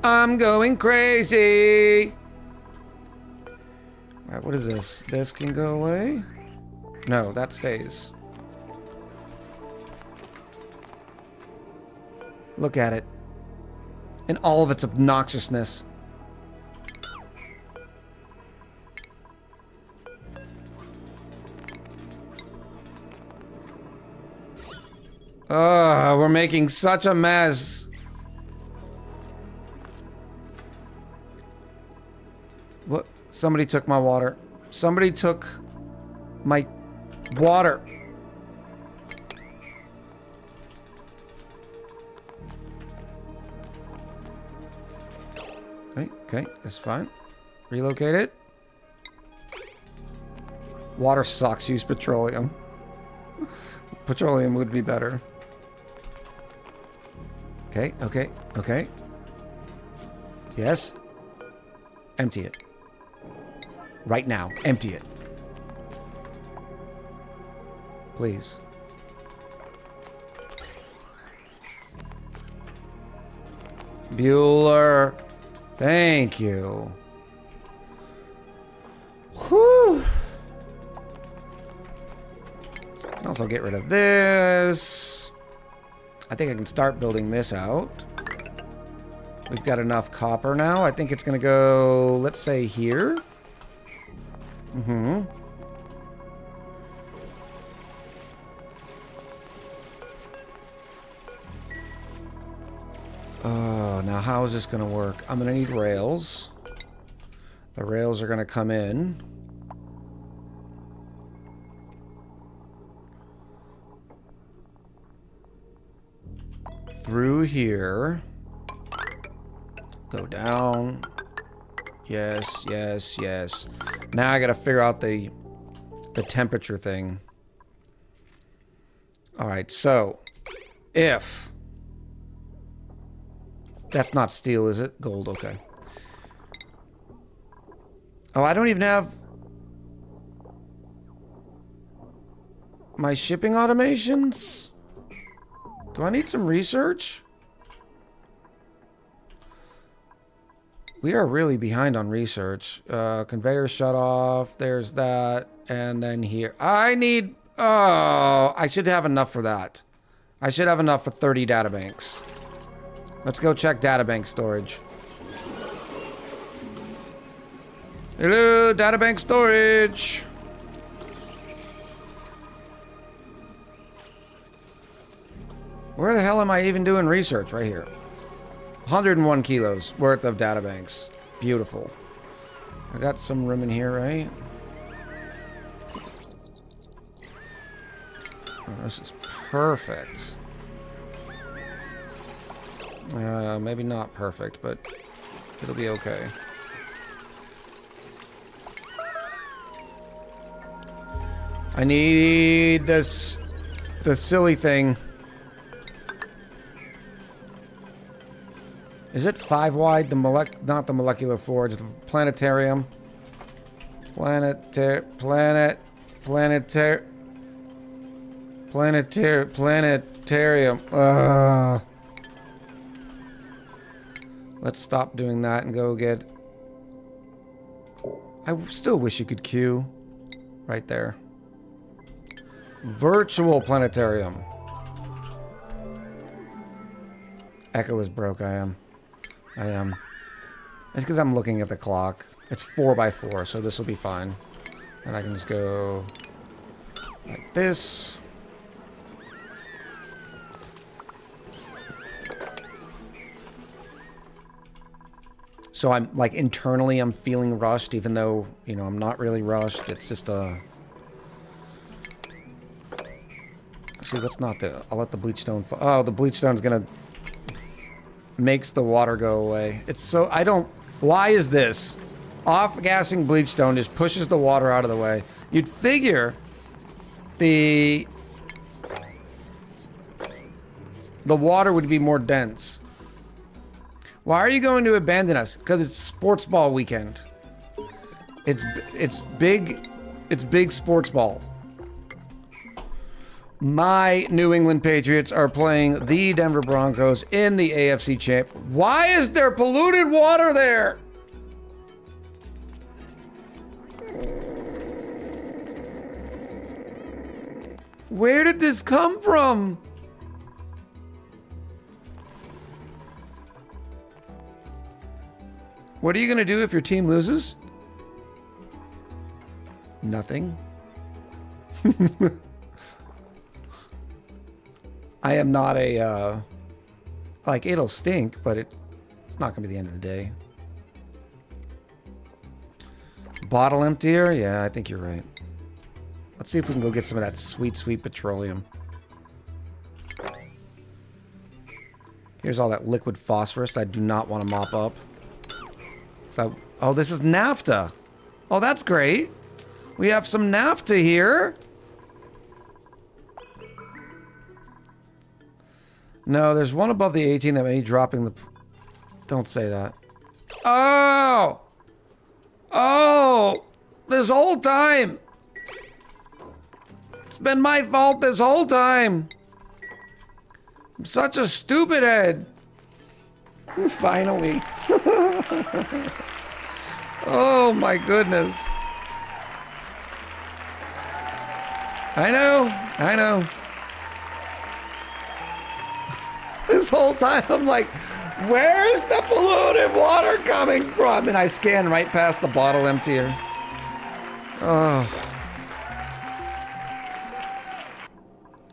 I'm going crazy. All right, what is this? This can go away? No, that stays. Look at it. In all of its obnoxiousness. We're making such a mess. What? Somebody took my water. Somebody took my water. Okay, that's fine. Relocate it. Water sucks. Use petroleum. Petroleum would be better. Okay. Yes. Empty it. Right now. Empty it. Please. Bueller. Thank you. Whew. I can also get rid of this. I think I can start building this out. We've got enough copper now. I think it's going to go, let's say, here. Oh, now how is this going to work? I'm going to need rails. The rails are going to come in. Through here. Go down. Yes. Now I got to figure out the temperature thing. All right, so if that's not steel, is it? Gold, okay. Oh, I don't even have my shipping automations. Do I need some research? We are really behind on research. Conveyor shut off. There's that. And then here. I need... Oh, I should have enough for that. I should have enough for 30 databanks. Let's go check databank storage. Hello, databank storage. Where the hell am I even doing research? Right here. 101 kilos worth of databanks. Beautiful. I got some room in here, right? Oh, this is perfect. Maybe not perfect, but it'll be okay. I need this, the silly thing. Is it 5 wide? The not the molecular forge, the planetarium. Planetarium. Let's stop doing that and go get... I still wish you could queue. Right there. Virtual planetarium. Echo is broke, I am. It's because I'm looking at the clock. It's 4x4, so this will be fine. And I can just go like this. So I'm like internally I'm feeling rushed, even though, you know, I'm not really rushed. It's just actually, let's not do it. I'll let the bleachstone fall. Oh, the bleachstone's gonna makes the water go away. It's so... I don't... Why is this? Off-gassing bleachstone just pushes the water out of the way. You'd figure the The water would be more dense. Why are you going to abandon us? Because it's sports ball weekend. It's big sports ball. My New England Patriots are playing the Denver Broncos in the AFC Champ. Why is there polluted water there? Where did this come from? What are you going to do if your team loses? Nothing. I am not a, like, it'll stink, but it's not going to be the end of the day. Bottle emptier? Yeah, I think you're right. Let's see if we can go get some of that sweet, sweet petroleum. Here's all that liquid phosphorus I do not want to mop up. So, oh, this is naphtha. Oh, that's great. We have some naphtha here. No, there's one above the 18 that may be dropping the... Don't say that. Oh! Oh! This whole time! It's been my fault this whole time! I'm such a stupid head! Finally. Oh my goodness. I know. This whole time I'm like, where is the polluted water coming from? And I scan right past the bottle emptier. Oh.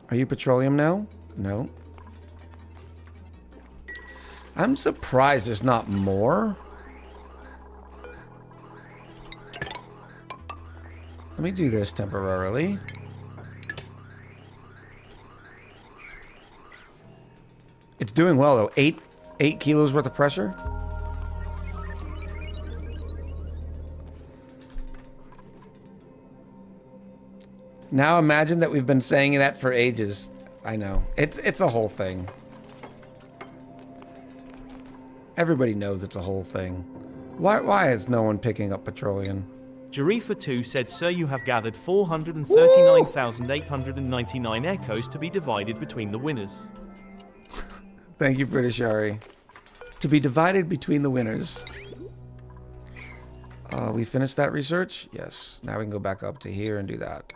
Are you petroleum now? No. I'm surprised there's not more. Let me do this temporarily. It's doing well though. 8 kilos worth of pressure. Now imagine that we've been saying that for ages. I know. It's a whole thing. Everybody knows it's a whole thing. Why is no one picking up petroleum? Jarifa2 said, Sir, you have gathered 439,899 echoes to be divided between the winners. Thank you, British Ari. To be divided between the winners. We finished that research? Yes. Now we can go back up to here and do that.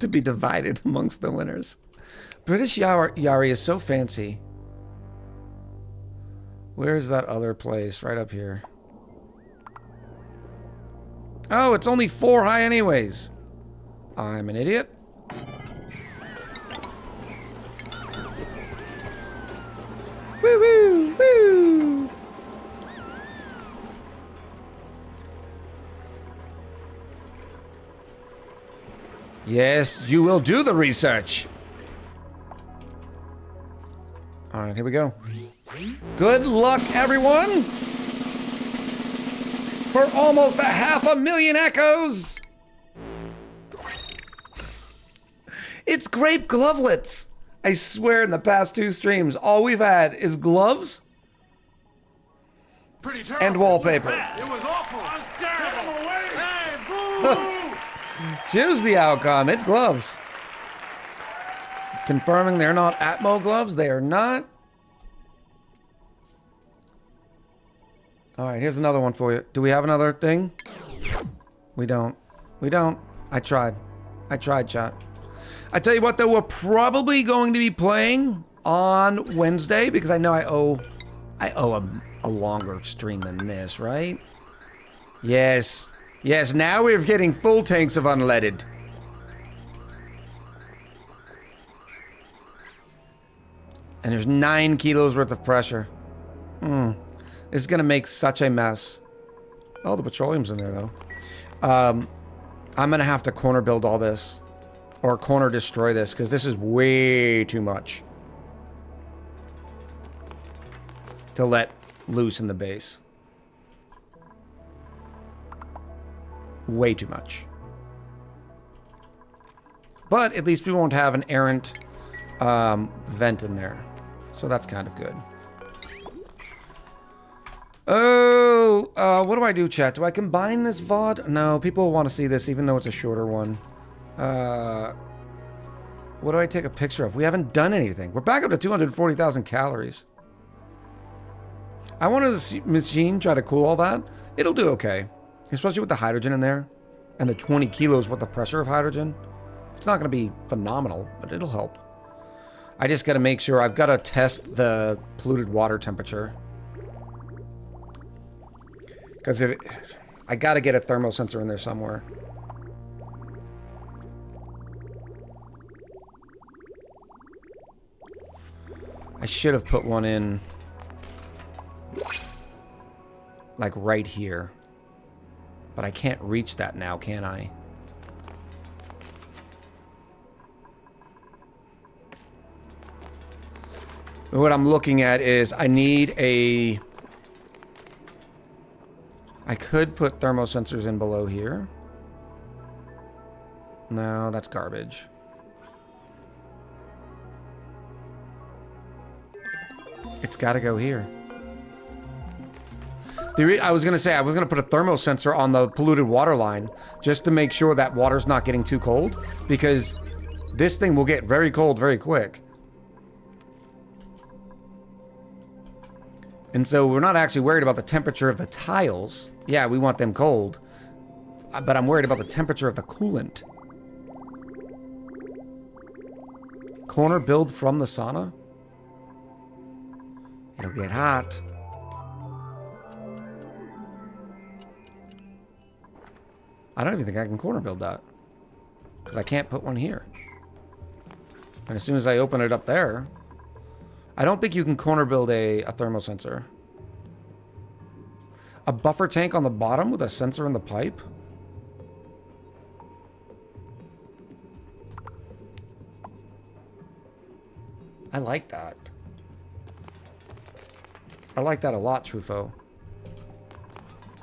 To be divided amongst the winners. British Yari is so fancy. Where's that other place? Right up here. Oh, it's only 4 high anyways. I'm an idiot. Woo woo woo. Yes, you will do the research. All right, here we go. Good luck, everyone. For almost 500,000 echoes. It's grape glovelets. I swear in the past 2 streams, all we've had is gloves Pretty terrible. and wallpaper. It was awful. It was terrible. Get him away. Hey, boo! Choose the outcome. It's gloves. Confirming they're not Atmo gloves. They are not. All right, here's another one for you. Do we have another thing? We don't. We don't. I tried, chat. I tell you what, though, we're probably going to be playing on Wednesday because I know I owe a longer stream than this, right? Yes. Yes, now we're getting full tanks of unleaded. And there's 9 kilos worth of pressure. This is going to make such a mess. Oh, the petroleum's in there, though. I'm going to have to corner build all this. Or corner destroy this, because this is way too much to let loose in the base. Way too much. But at least we won't have an errant vent in there. So that's kind of good. Oh, what do I do, chat? Do I combine this VOD? No, people want to see this even though it's a shorter one. What do I take a picture of? We haven't done anything. We're back up to 240,000 calories. I wanted this machine try to cool all that. It'll do okay. Especially with the hydrogen in there. And the 20 kilos worth of pressure of hydrogen. It's not going to be phenomenal, but it'll help. I just got to make sure. I've got to test the polluted water temperature. Because I got to get a thermal sensor in there somewhere. I should have put one in like right here. But I can't reach that now, can I? What I'm looking at is I need a... I could put thermosensors in below here. No, that's garbage. It's got to go here. I was going to say, I was going to put a thermosensor on the polluted water line just to make sure that water's not getting too cold, because this thing will get very cold very quick. And so we're not actually worried about the temperature of the tiles. Yeah, we want them cold. But I'm worried about the temperature of the coolant. Corner build from the sauna? It'll get hot. I don't even think I can corner build that. Because I can't put one here. And as soon as I open it up there... I don't think you can corner build a thermal sensor. A buffer tank on the bottom with a sensor in the pipe? I like that. I like that a lot, Truffaut.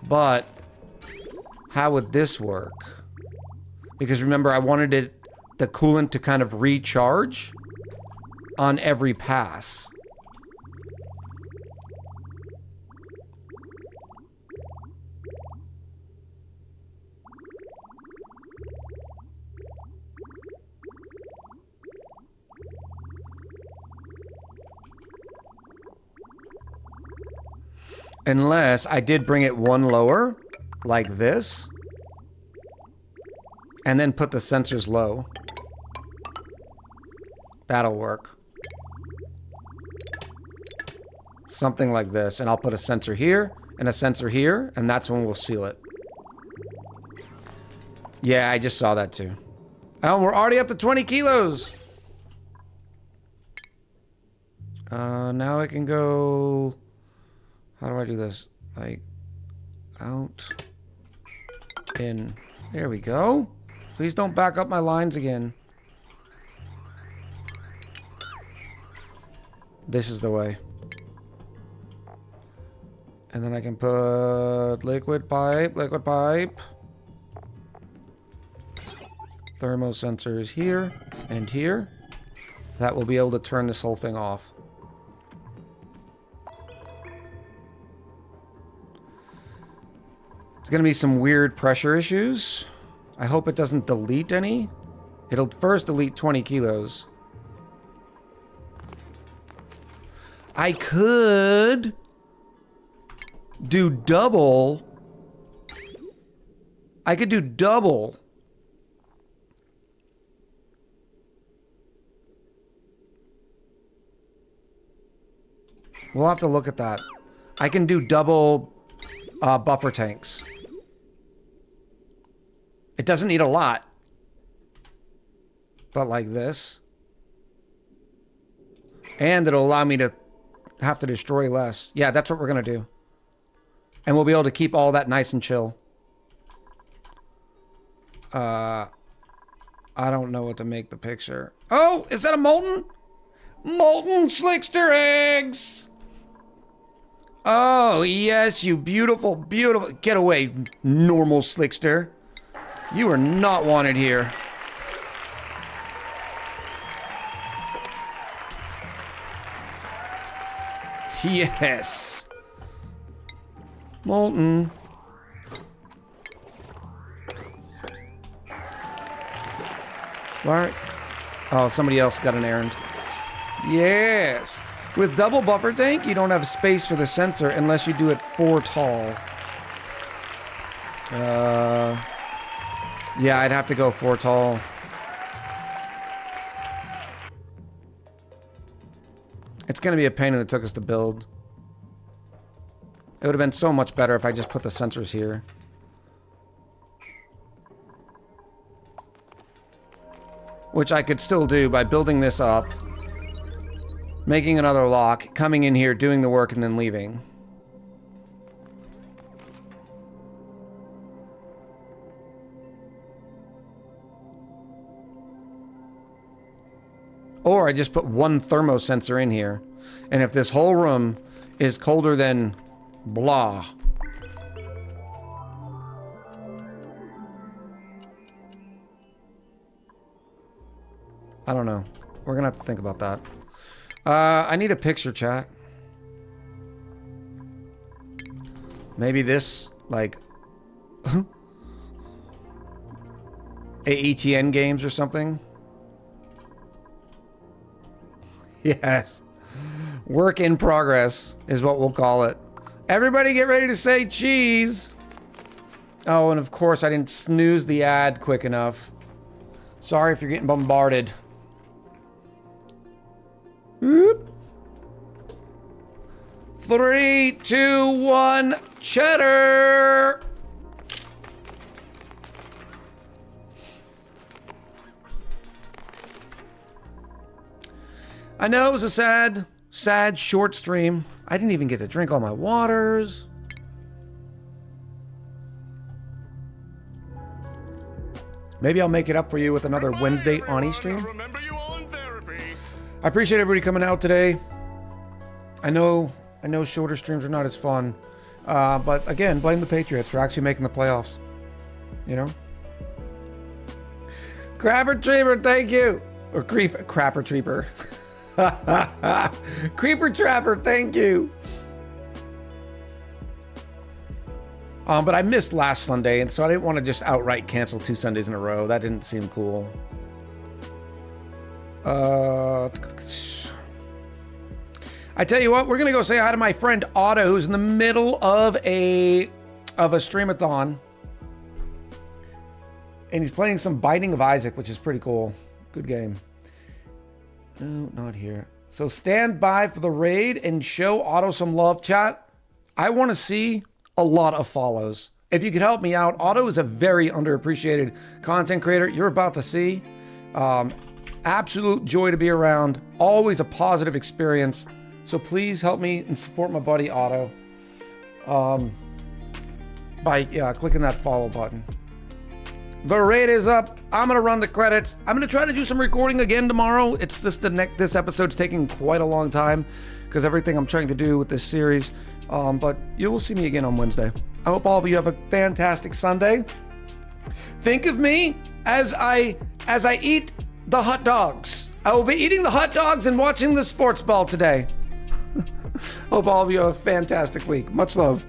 But how would this work? Because remember, I wanted the coolant to kind of recharge on every pass. Unless I did bring it one lower, like this, and then put the sensors low. That'll work. Something like this, and I'll put a sensor here and a sensor here, and that's when we'll seal it. Yeah, I just saw that too. Oh, we're already up to 20 kilos. Now I can go... How do I do this? Like, out, in. There we go. Please don't back up my lines again. This is the way. And then I can put liquid pipe. Thermosensors here and here. That will be able to turn this whole thing off. It's going to be some weird pressure issues. I hope it doesn't delete any. It'll first delete 20 kilos. I could do double. I could do double. We'll have to look at that. I can do double buffer tanks. It doesn't need a lot. But like this. And it'll allow me to have to destroy less. Yeah, that's what we're going to do. And we'll be able to keep all that nice and chill. I don't know what to make the picture. Oh, is that a molten? Molten Slickster eggs! Oh, yes, you beautiful, beautiful... Get away, normal Slickster. You are not wanted here. Yes. Molten. What? Oh, somebody else got an errand. Yes. With double buffer tank, you don't have space for the sensor unless you do it 4 tall. Yeah, I'd have to go 4 tall. It's going to be a pain in the tuchus to build. It would have been so much better if I just put the sensors here. Which I could still do by building this up, making another lock, coming in here, doing the work, and then leaving. Or I just put one thermo sensor in here. And if this whole room is colder than blah. I don't know. We're gonna have to think about that. I need a picture, chat. Maybe this, like... AETN games or something? Yes. Work in progress is what we'll call it. Everybody get ready to say cheese. Oh, and of course I didn't snooze the ad quick enough. Sorry if you're getting bombarded. Whoop. 3, 2, 1, cheddar! I know it was a sad short stream. I didn't even get to drink all my waters. Maybe I'll make it up for you with another Wednesday ONI stream. I appreciate everybody coming out today. I know shorter streams are not as fun. But again, blame the Patriots for actually making the playoffs. You know? Crapper Trapper, thank you! Or Crapper Trapper. Creeper Trapper, thank you. But I missed last Sunday, and so I didn't want to just outright cancel 2 Sundays in a row. That didn't seem cool. I tell you what, we're gonna go say hi to my friend Otto, who's in the middle of a streamathon, and he's playing some Binding of Isaac, which is pretty cool. Good game. No, not here. So stand by for the raid and show Otto some love, chat. I want to see a lot of follows. If you could help me out, Otto is a very underappreciated content creator. You're about to see. Absolute joy to be around. Always a positive experience. So please help me and support my buddy Otto by clicking that follow button. The raid is up. I'm gonna run the credits. I'm gonna try to do some recording again tomorrow. It's just this episode's taking quite a long time because everything I'm trying to do with this series. But you will see me again on Wednesday. I hope all of you have a fantastic Sunday. Think of me as I eat the hot dogs. I will be eating the hot dogs and watching the sports ball today. Hope all of you have a fantastic week. Much love.